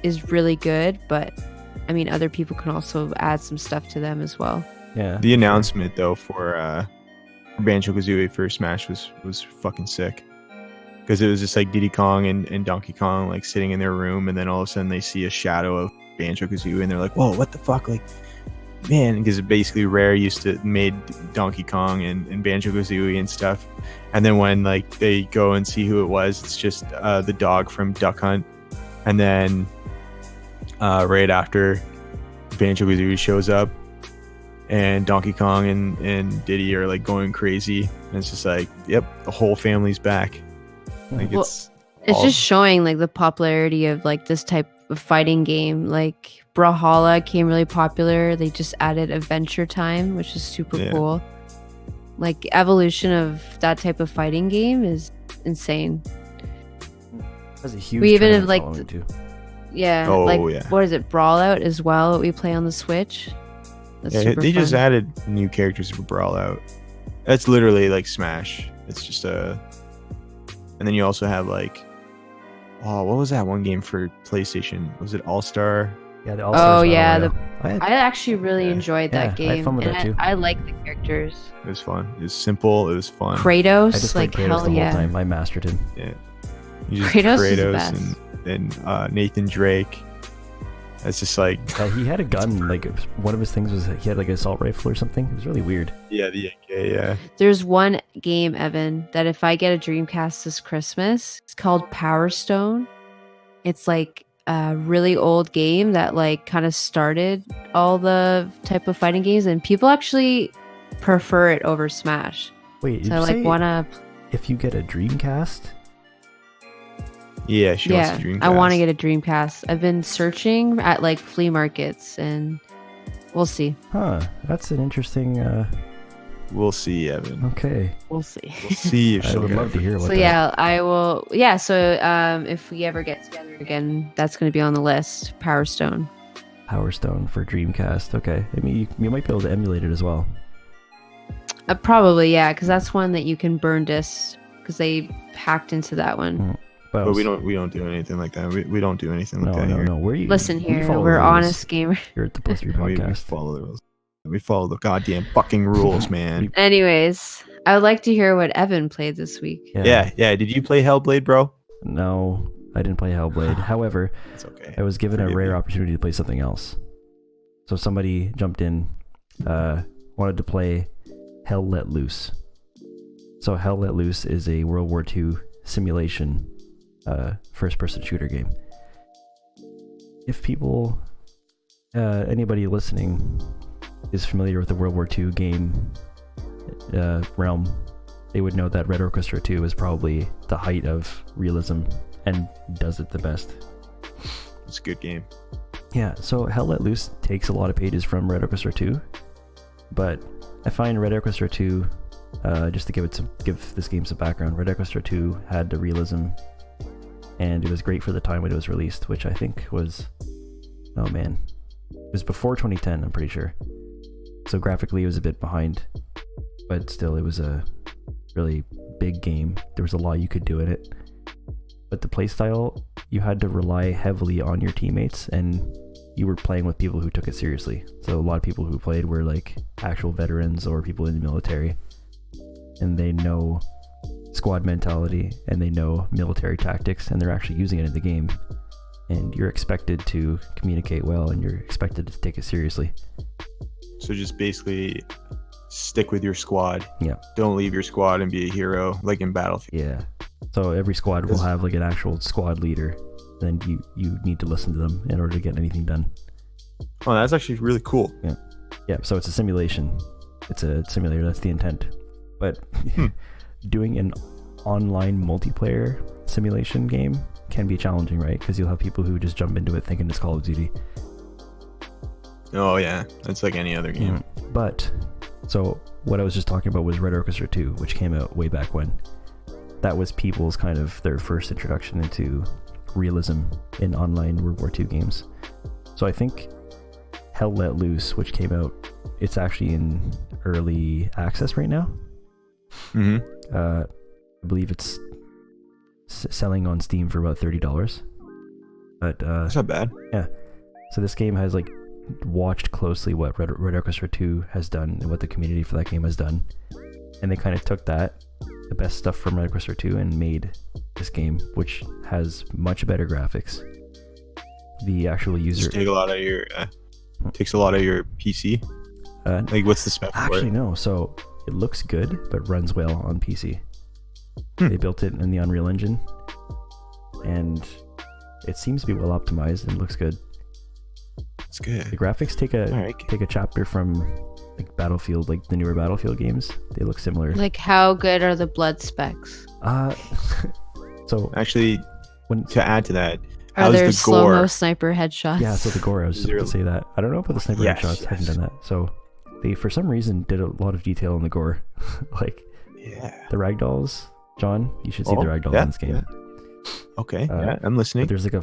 is really good, but I mean other people can also add some stuff to them as well. Yeah. The announcement though for Banjo-Kazooie for Smash was fucking sick. Because it was just like Diddy Kong and Donkey Kong like sitting in their room, and then all of a sudden they see a shadow of Banjo-Kazooie and they're like, whoa, what the fuck? Like, man, because basically Rare used to made Donkey Kong and Banjo-Kazooie and stuff, and then when like they go and see who it was, it's just the dog from Duck Hunt. And then right after, Banjo-Kazooie shows up and Donkey Kong and Diddy are like going crazy, and it's just like, yep, the whole family's back. Like it's just showing like the popularity of like this type of fighting game. Like Brawlhalla came really popular. They just added Adventure Time, which is super cool. Like evolution of that type of fighting game is insane. That's a huge. We even have like too. What is it, Brawlout as well that we play on the Switch. That's super they fun. just added new characters for Brawlout. That's literally like Smash. It's just and then you also have like, what was that one game for PlayStation? Was it All Star? Yeah, the All Stars. Oh yeah, Battle I actually really enjoyed that game. I had fun with that too. I like the characters. It was fun. It was simple. It was fun. Kratos, I just like played Kratos hell the yeah. whole time. I mastered him. Yeah. You just Kratos is the best. and Nathan Drake. That's just like He had a gun. Like one of his things was he had like an assault rifle or something. It was really weird. yeah, the AK, yeah. There's one game, Evan, that if I get a Dreamcast this Christmas, it's called Power Stone. It's like really old game that like kind of started all the type of fighting games, and people actually prefer it over Smash. Wait, did So you I like say wanna if you get a Dreamcast? Yeah, she wants yeah, a Dreamcast. I want to get a Dreamcast. I've been searching at like flea markets, and we'll see. Huh, that's an interesting. We'll see, Evan. Okay, We'll see. We'll see if I she'll would get love to it. hear about So that. yeah, I will. Yeah, so if we ever get together again, that's going to be on the list. Power Stone. Power Stone for Dreamcast. Okay, I mean you might be able to emulate it as well. Probably, yeah, because that's one that you can burn discs because they hacked into that one. But we don't do anything like that. We don't do anything like that here. No. Where you Listen we here, follow we're the rules honest gamers. here at the Plus 3 We podcast. follow the rules. We follow the goddamn fucking rules, man. Anyways, I would like to hear what Evan played this week. Yeah. Did you play Hellblade, bro? No, I didn't play Hellblade. However, It's okay. I was given a Forgive rare you. opportunity to play something else. So somebody jumped in, wanted to play Hell Let Loose. So Hell Let Loose is a World War II simulation first-person shooter game. If people, anybody listening is familiar with the World War II game realm, they would know that Red Orchestra 2 is probably the height of realism and does it the best. It's a good game. Yeah, so Hell Let Loose takes a lot of pages from Red Orchestra 2, but I find Red Orchestra 2, just to give this game some background, Red Orchestra 2 had the realism, and it was great for the time when it was released, which I think was, oh man, it was before 2010, I'm pretty sure. So graphically it was a bit behind, but still it was a really big game. There was a lot you could do in it. But the playstyle, you had to rely heavily on your teammates, and you were playing with people who took it seriously. So a lot of people who played were like actual veterans or people in the military, and they know squad mentality and they know military tactics, and they're actually using it in the game. And you're expected to communicate well, and you're expected to take it seriously. So just basically stick with your squad. Yeah. Don't leave your squad and be a hero like in Battlefield. Yeah. So every squad will have like an actual squad leader. Then you need to listen to them in order to get anything done. Oh, that's actually really cool. Yeah, so it's a simulation. It's a simulator, that's the intent. But doing an online multiplayer simulation game can be challenging, right? Because you'll have people who just jump into it thinking it's Call of Duty. Oh yeah, it's like any other game. But, so what I was just talking about was Red Orchestra 2, which came out way back when. That was people's kind of their first introduction into realism in online World War II games. So I think Hell Let Loose, which came out, it's actually in early access right now. I believe it's selling on Steam for about $30. But That's not bad. so this game has like watched closely what Red Orchestra 2 has done and what the community for that game has done, and they kind of took that, the best stuff from Red Orchestra 2, and made this game, which has much better graphics. The actual user Just take a lot of your takes a lot of your PC. Like what's the spec for actually it? no, so it looks good but runs well on PC. They built it in the Unreal Engine, and it seems to be well optimized and looks good. It's good. The graphics take a chapter from like Battlefield, like the newer Battlefield games. They look similar. Like, how good are the blood specs? So Actually, to add to that, Are how's there the slow-mo gore? sniper headshots? yeah, so the gore, I was just about to say that. I don't know about the sniper Yes, headshots. I haven't yes. done that. So they, for some reason, did a lot of detail in the gore. Like Yeah. the ragdolls. John, you should see the ragdolls yeah, in this game. yeah. Okay. Yeah, I'm But listening. there's like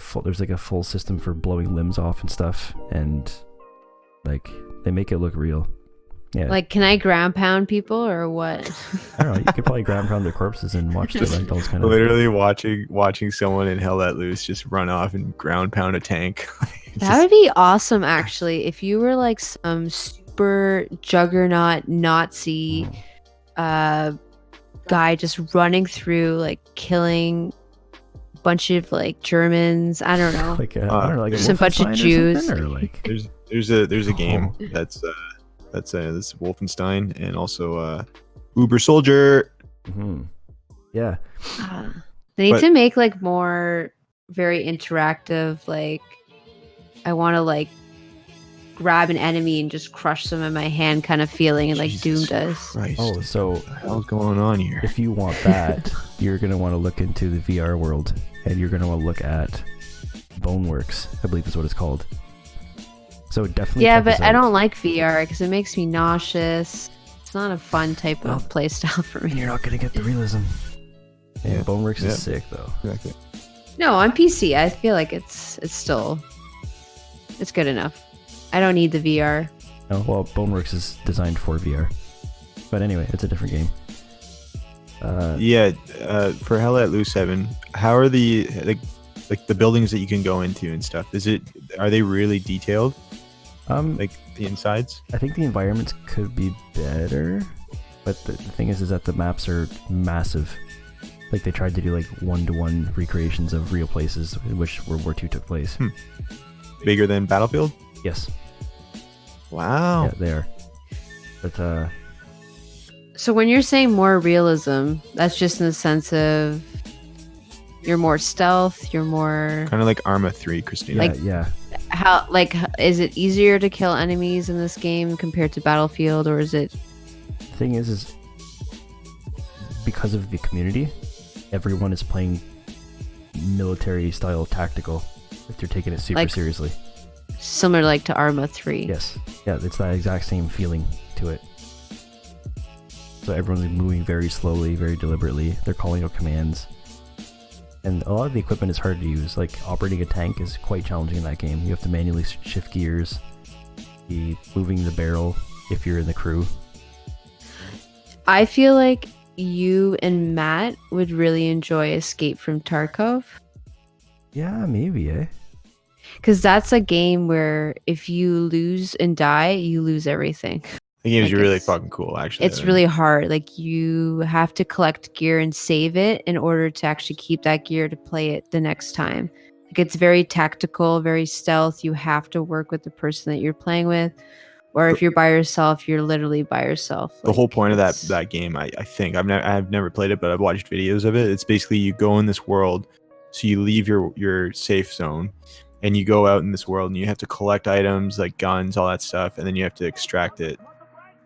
a full system for blowing limbs off and stuff, and like they make it look real. Yeah. Like, can I ground pound people or what? I don't know. You could probably ground pound their corpses and watch the ragdolls kind of. Literally watching someone in Hell Let Loose just run off and ground pound a tank. That would be awesome, actually. If you were like some super juggernaut Nazi guy just running through, like killing a bunch of like Germans. I don't know. Like I don't know, like Just a bunch of Wolfenstein or Jews. something, or like There's a game that's Wolfenstein and also Uber Soldier. yeah. They need But- to make like more very interactive. Like, I want to like grab an enemy and just crush them in my hand kind of feeling, and like Doom Jesus does. Christ. Oh, so What the hell's going on here? if you want that, you're going to want to look into the VR world, and you're going to want to look at Boneworks, I believe is what it's called. So definitely Yeah, check this but I out. don't like VR because it makes me nauseous. It's not a fun type Well, of playstyle for And me. you're not going to get the realism. And Yeah. Boneworks Yeah. is sick, though. Exactly. No, on PC, I feel like it's good enough. I don't need the VR. No, well, Boneworks is designed for VR. But anyway, it's a different game. For Hell Let Loose 7, how are the like the buildings that you can go into and stuff? Are they really detailed? Like the insides? I think the environments could be better, but the thing is that the maps are massive. Like they tried to do like one-to-one recreations of real places in which World War II took place. Bigger than Battlefield? Yes, Wow. yeah, they are. But So when you're saying more realism, that's just in the sense of you're more stealth, you're more Kind of like Arma 3, Christina. yeah, Like- yeah. how like is it easier to kill enemies in this game compared to Battlefield, or is it The thing is because of the community, everyone is playing military-style tactical. If they're taking it super Like- seriously. similar like to Arma 3? Yes. Yeah, it's that exact same feeling to it. So everyone's moving very slowly, very deliberately. They're calling out commands. And a lot of the equipment is hard to use. Like, operating a tank is quite challenging in that game. You have to manually shift gears, be moving the barrel if you're in the crew. I feel like you and Matt would really enjoy Escape from Tarkov. Yeah, maybe, eh? Because that's a game where if you lose and die, you lose everything. The game's like really it's- fucking cool, actually. It's really hard. Like, you have to collect gear and save it in order to actually keep that gear to play it the next time. Like, it's very tactical, very stealth. You have to work with the person that you're playing with. Or if you're by yourself, you're literally by yourself. The whole point of it's- that game, I think I've never played it, but I've watched videos of it. It's basically you go in this world, so you leave your safe zone, and you go out in this world, and you have to collect items like guns, all that stuff, and then you have to extract it.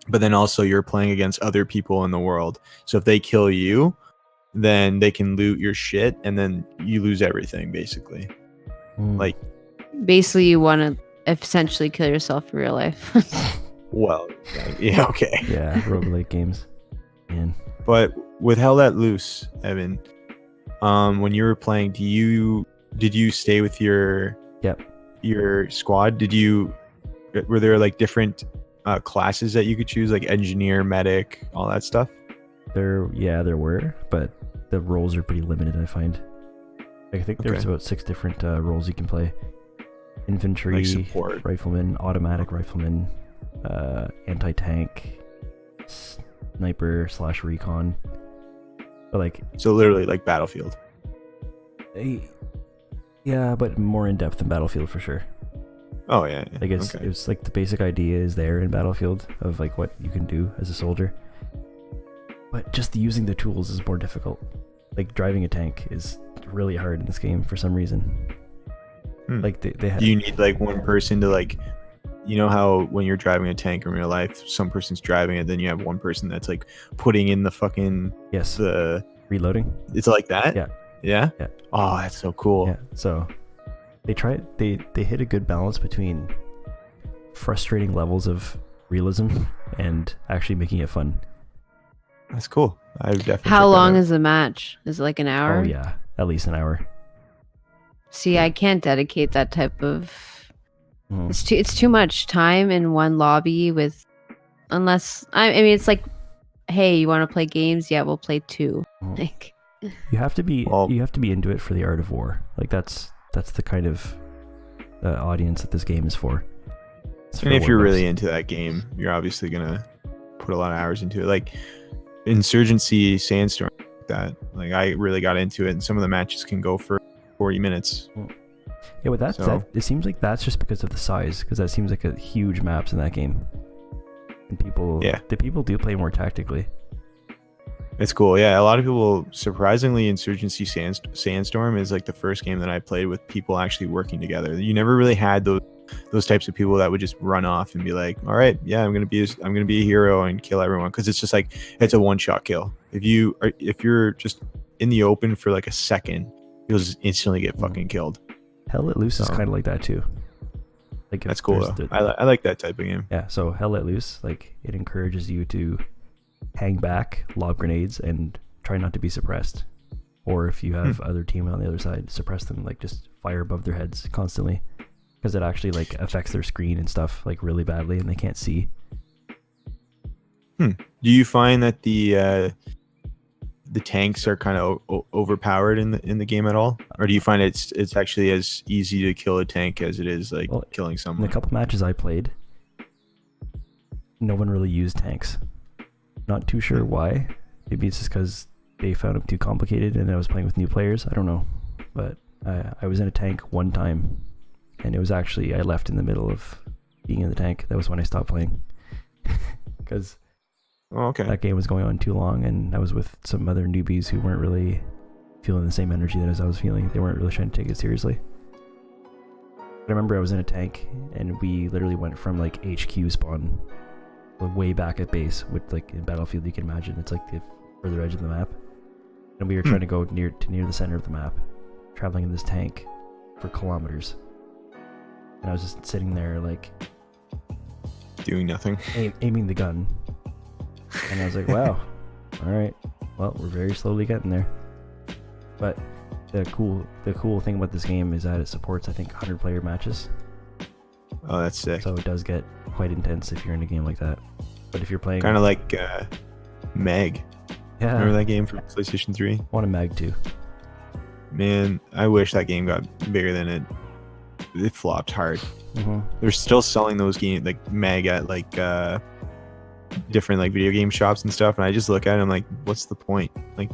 But then also you're playing against other people in the world, so if they kill you, then they can loot your shit, and then you lose everything basically. Like, Basically, you want to essentially kill yourself in real life. well, yeah, okay. Yeah, roguelike games. Man. But with Hell Let Loose, Evan, when you were playing, did you stay with your Yep. your squad? Were there like different classes that you could choose, like engineer, medic, all that stuff? There were, but the roles are pretty limited, I find. I think there's Okay. about 6 different roles you can play. Infantry, Like support. rifleman, automatic rifleman, anti-tank, sniper / recon. But like, So literally like Battlefield. yeah, but more in depth than Battlefield for sure. Oh yeah. I guess okay. it's like the basic idea is there in Battlefield of like what you can do as a soldier. But just using the tools is more difficult. Like driving a tank is really hard in this game for some reason. Like they have. Do you need like one person to like, you know how when you're driving a tank in real life, some person's driving it, then you have one person that's like putting in the fucking Yes. the. Reloading. It's like that. Yeah. Yeah. Yeah. Oh, that's so cool. Yeah. So they hit a good balance between frustrating levels of realism and actually making it fun. That's cool. I would definitely. How check that long out. is the match? Is it like an hour? Oh yeah, at least an hour. See, I can't dedicate that type of. Mhm. It's too much time in one lobby with, unless I mean it's like, hey, you want to play games? Yeah, we'll play 2. Mhm. Like, You have to be Well- into it for the art of war. Like that's the kind of audience that this game is for. It's And for if you're war really buffs. into that game, you're obviously gonna put a lot of hours into it. Like Insurgency, Sandstorm, like that. Like I really got into it, and some of the matches can go for 40 minutes. Yeah, but So- it seems like that's just because of the size, because that seems like a huge maps in that game. And people, Yeah. the people do play more tactically. It's cool. Yeah, a lot of people, surprisingly, Insurgency Sandstorm is like the first game that I played with people actually working together. You never really had those types of people that would just run off and be like, all right, yeah, I'm gonna be a hero and kill everyone, because it's just like it's a one-shot kill. If you're just in the open for like a second, you'll just instantly get fucking killed. Hell Let Loose is kind of like that too. Like That's cool though. I like that type of game. Yeah, so Hell Let Loose, like it encourages you to hang back, lob grenades, and try not to be suppressed. Or if you have other team on the other side, suppress them, like just fire above their heads constantly, because it actually like affects their screen and stuff like really badly, and they can't see. Do you find that the tanks are kind of overpowered in the game at all, or do you find it's actually as easy to kill a tank as it is like killing someone? In a couple matches I played, no one really used tanks. Not too sure why. Maybe it's just because they found them too complicated and I was playing with new players. I don't know. But I was in a tank one time, and it was actually, I left in the middle of being in the tank. That was when I stopped playing. Because that game was going on too long, and I was with some other newbies who weren't really feeling the same energy that as I was feeling. They weren't really trying to take it seriously. But I remember I was in a tank, and we literally went from like HQ spawn way back at base, with like in Battlefield you can imagine it's like the further edge of the map, and we were trying to go near the center of the map, traveling in this tank for kilometers, and I was just sitting there like doing nothing, aiming the gun, and I was like, wow, all right, well, we're very slowly getting there. But the cool thing about this game is that it supports, I think, 100-player matches. Oh, that's sick. So it does get quite intense if you're in a game like that. But if you're playing kind of like Mag. Yeah. Remember that game from PlayStation 3? I want a Mag too. Man, I wish that game got bigger than it flopped hard. They're still selling those games like Mag at like different like video game shops and stuff, and I just look at it and I'm like, what's the point? Like,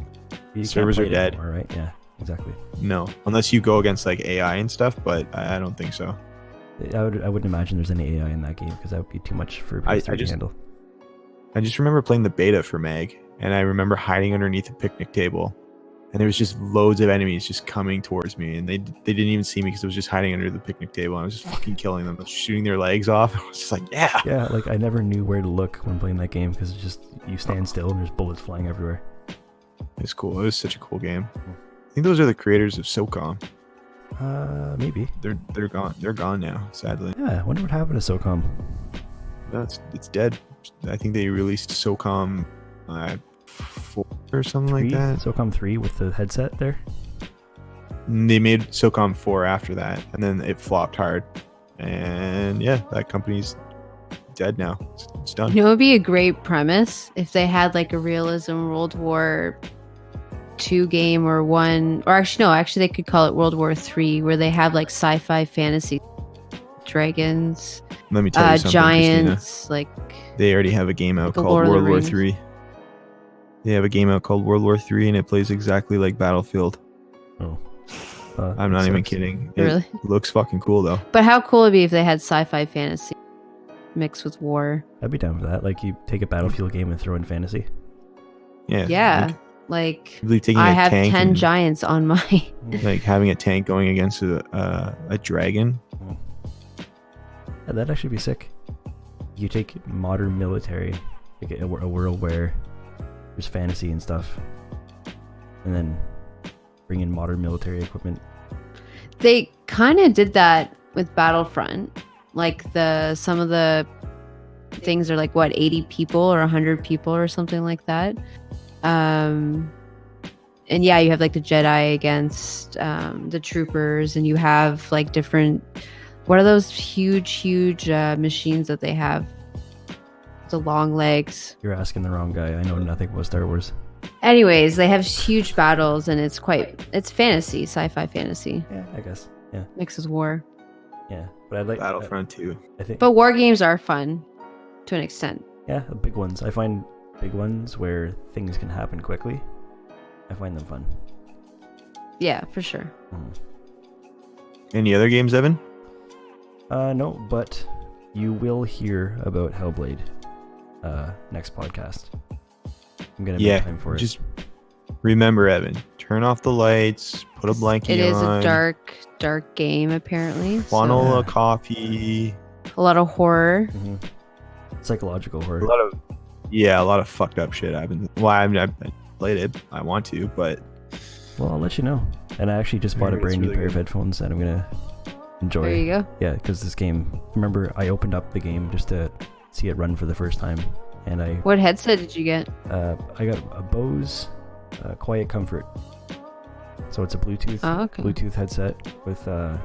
servers are dead. Anymore, right? Yeah, exactly. No, unless you go against like AI and stuff, but I don't think so. I wouldn't imagine there's any AI in that game, because that would be too much for PS3 to handle. I just remember playing the beta for Mag, and I remember hiding underneath a picnic table, and there was just loads of enemies just coming towards me, and they didn't even see me because I was just hiding under the picnic table. And I was just fucking killing them, shooting their legs off. I was just like, yeah. Like I never knew where to look when playing that game, because it's just you stand still and there's bullets flying everywhere. It's cool. It was such a cool game. I think those are the creators of SOCOM. Maybe they're gone. They're gone now, sadly. Yeah, I wonder what happened to SOCOM. No, it's dead. I think they released SOCOM 4 or something like that. SOCOM 3 with the headset there. And they made SOCOM 4 after that, and then it flopped hard. And yeah, that company's dead now. It's done. You know, it would be a great premise if they had like a realism World War II game or one, or actually they could call it World War III, where they have like sci-fi fantasy dragons, let me tell you something, giants, Christina. like they already have a game out called World War III. They have a game out called World War III, and it plays exactly like Battlefield. Oh, I'm not even kidding. Really? It looks fucking cool though. But how cool would it be if they had sci-fi fantasy mixed with war? I'd be down with that. Like you take a Battlefield game and throw in fantasy. Yeah. Like taking I a have tank 10 giants on my like having a tank going against a dragon. Yeah, that'd actually be sick. You take modern military, like a world where there's fantasy and stuff, and then bring in modern military equipment. They kind of did that with Battlefront. Like some of the things are like 80 people or 100 people or something like that. And yeah, you have like the Jedi against the troopers, and you have like different, what are those huge machines that they have, the long legs? You're asking the wrong guy. I know nothing about Star Wars. Anyways, they have huge battles, and it's fantasy, sci-fi fantasy. Yeah, I guess. Yeah. Mixes war. Yeah, but I like Battlefront 2. I think. But war games are fun to an extent. Yeah, the big ones. I find big ones where things can happen quickly. I find them fun. Yeah, for sure. Any other games, Evan? No, but you will hear about Hellblade next podcast. I'm gonna Yeah, make time for it. just remember, Evan, turn off the lights, put a blanket on. It is a dark game apparently. Funnel So a coffee. a lot of horror. Psychological A horror. lot of fucked up shit happens. Well, I've played it. I want to, but Well, I'll let you know. And I actually just bought a It's brand new really pair of good. headphones that I'm gonna enjoy. There you go. Yeah, because this game. Remember, I opened up the game just to see it run for the first time, and What headset did you get? I got a Bose Quiet Comfort. So it's a Bluetooth Oh, okay. Bluetooth headset with the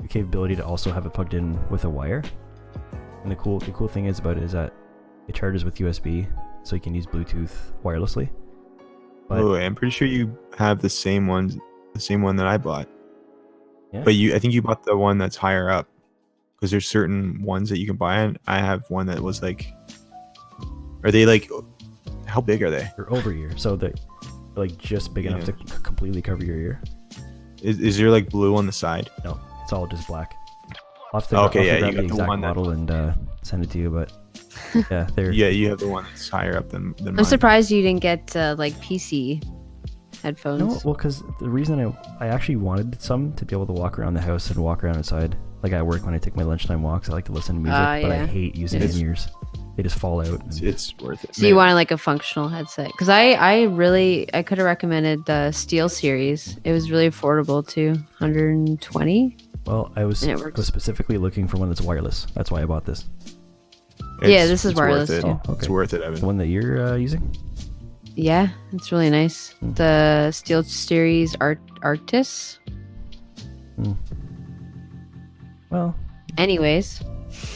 capability to also have it plugged in with a wire. And the cool thing is about it is that it charges with USB, so you can use Bluetooth wirelessly. But I'm pretty sure you have the same one that I bought. Yeah. But I think you bought the one that's higher up, because there's certain ones that you can buy, and I have one that was like, are they like, how big are they? they're over ear, so they're like just big enough to completely cover your ear. Is there like blue on the side? No, it's all just black. I'll have to, Okay, I'll yeah, have to you grab got the the exact one that- model and send it to you, but yeah, they're Yeah, you have the one that's higher up than mine. I'm surprised you didn't get like PC headphones. No, well, because the reason I actually wanted some to be able to walk around the house and walk around outside. Like at work when I take my lunchtime walks, I like to listen to music, but I yeah. hate using It's- in-ears. They just fall out. It's worth it. So you wanted like a functional headset? Because I could have recommended the Steel series. It was really affordable too, 120. Well, I was And it works. specifically looking for one that's wireless. That's why I bought this. Yeah, this is it's worth wireless it. too. Oh, okay. It's worth it, The Evan. one that you're using? Yeah, it's really nice. Hmm. The Steel series Arctis. Well, Anyways,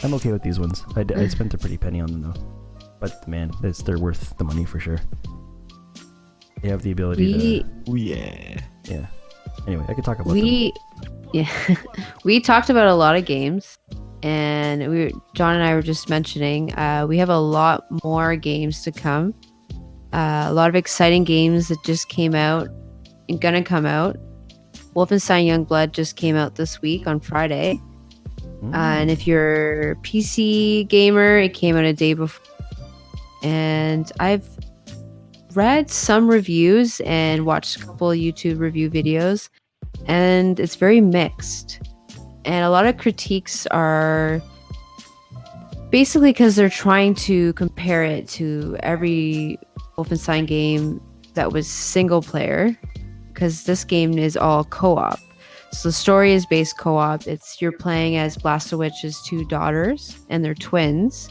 I'm okay with these ones. I spent a pretty penny on them though. But man, they're worth the money for sure. They have the ability to. Oh yeah. Yeah. Anyway, I could talk about them. yeah, we talked about a lot of games, and John and I were just mentioning we have a lot more games to come. A lot of exciting games that just came out and gonna come out. Wolfenstein Youngblood just came out this week on Friday. And if you're a PC gamer, it came out a day before. And I've read some reviews and watched a couple of YouTube review videos, and it's very mixed. And a lot of critiques are basically because they're trying to compare it to every Wolfenstein game that was single player, because this game is all co-op. So the story is based co-op. You're playing as Blastowicz's two daughters, and they're twins.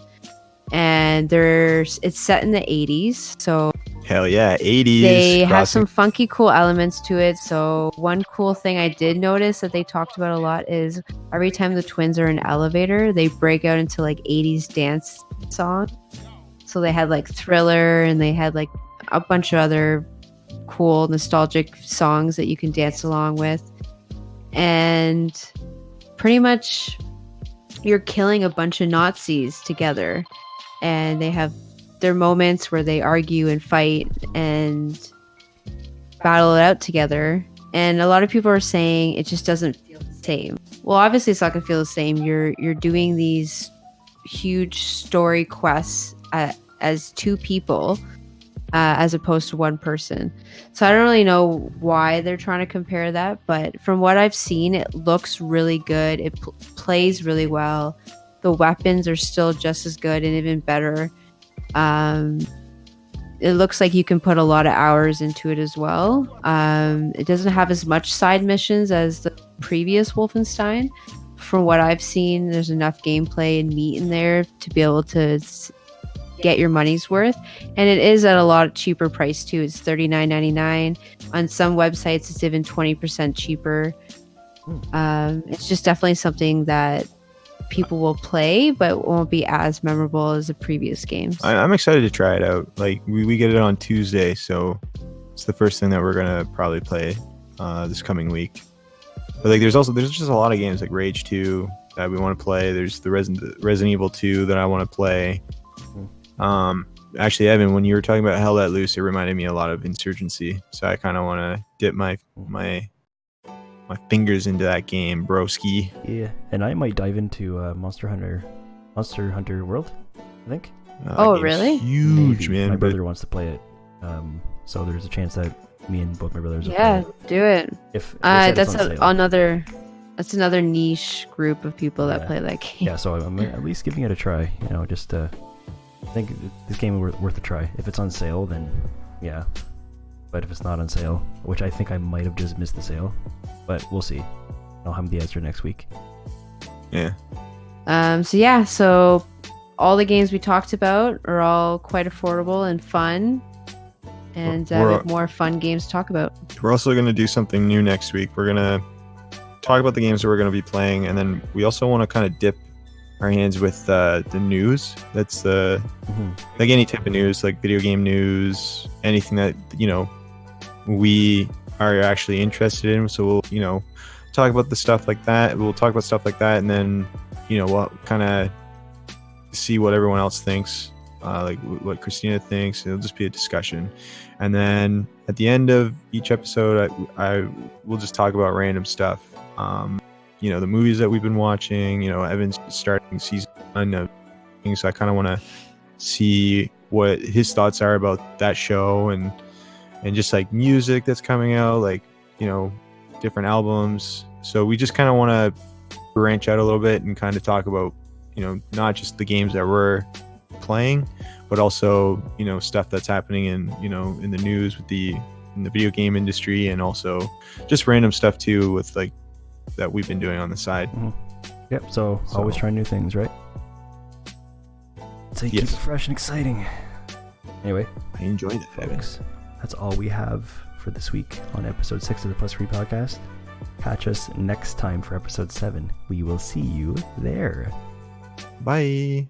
And it's set in the 80s. So Hell yeah, 80s. they have crossing- some funky, cool elements to it. So one cool thing I did notice that they talked about a lot is every time the twins are in an elevator, they break out into like 80s dance song. So they had like Thriller, and they had like a bunch of other cool nostalgic songs that you can dance along with. And pretty much you're killing a bunch of Nazis together, and they have their moments where they argue and fight and battle it out together. And a lot of people are saying it just doesn't feel the same. Well, obviously it's not gonna feel the same. You're doing these huge story quests as two people, as opposed to one person. So I don't really know why they're trying to compare that, but from what I've seen, it looks really good. It plays really well. The weapons are still just as good and even better. It looks like you can put a lot of hours into it as well. It doesn't have as much side missions as the previous Wolfenstein. From what I've seen, there's enough gameplay and meat in there to be able to get your money's worth, and it is at a lot cheaper price too. It's $39.99 on some websites. It's even 20% cheaper. It's just definitely something that people will play, but won't be as memorable as the previous games. I'm excited to try it out. Like we get it on Tuesday, so it's the first thing that we're gonna probably play this coming week. But like, there's just a lot of games like Rage 2 that we want to play. There's the Resident Evil 2 that I want to play. Actually, Evan, when you were talking about Hell Let Loose, it reminded me a lot of Insurgency. So I kind of want to dip my fingers into that game, broski. Yeah, and I might dive into Monster Hunter World, I think. Oh, game's really? Huge, Maybe. man. My but brother wants to play it, so there's a chance that me and both my brothers will Yeah, play it. do it. If they said it's That's on sale. another. That's another niche group of people that Yeah. play that game. Yeah, so I'm at least giving it a try. You know, just I think this game is worth a try. If it's on sale, then yeah. But if it's not on sale, which I think I might have just missed the sale, but we'll see. I'll have the answer next week. yeah. So all the games we talked about are all quite affordable and fun, and we have more fun games to talk about. We're also going to do something new next week. We're going to talk about the games that we're going to be playing, and then we also want to kind of dip our hands with the news. That's like any type of news, like video game news, anything that, you know, we are actually interested in. So we'll, talk about the stuff like that. We'll talk about stuff like that, and then, we'll kind of see what everyone else thinks, like what Christina thinks. It'll just be a discussion. And then at the end of each episode, I will just talk about random stuff. The movies that we've been watching. Evan's starting season 1 of things, so I kind of want to see what his thoughts are about that show, and just like music that's coming out, like different albums. So we just kind of want to branch out a little bit and kind of talk about not just the games that we're playing, but also stuff that's happening in in the news in the video game industry, and also just random stuff too with like that we've been doing on the side. Yep. So always try new things, right? So you keep it fresh and exciting. Anyway, I enjoyed it, folks. That's all we have for this week on episode 6 of the Plus 3 podcast. Catch us next time for episode 7. We will see you there. Bye.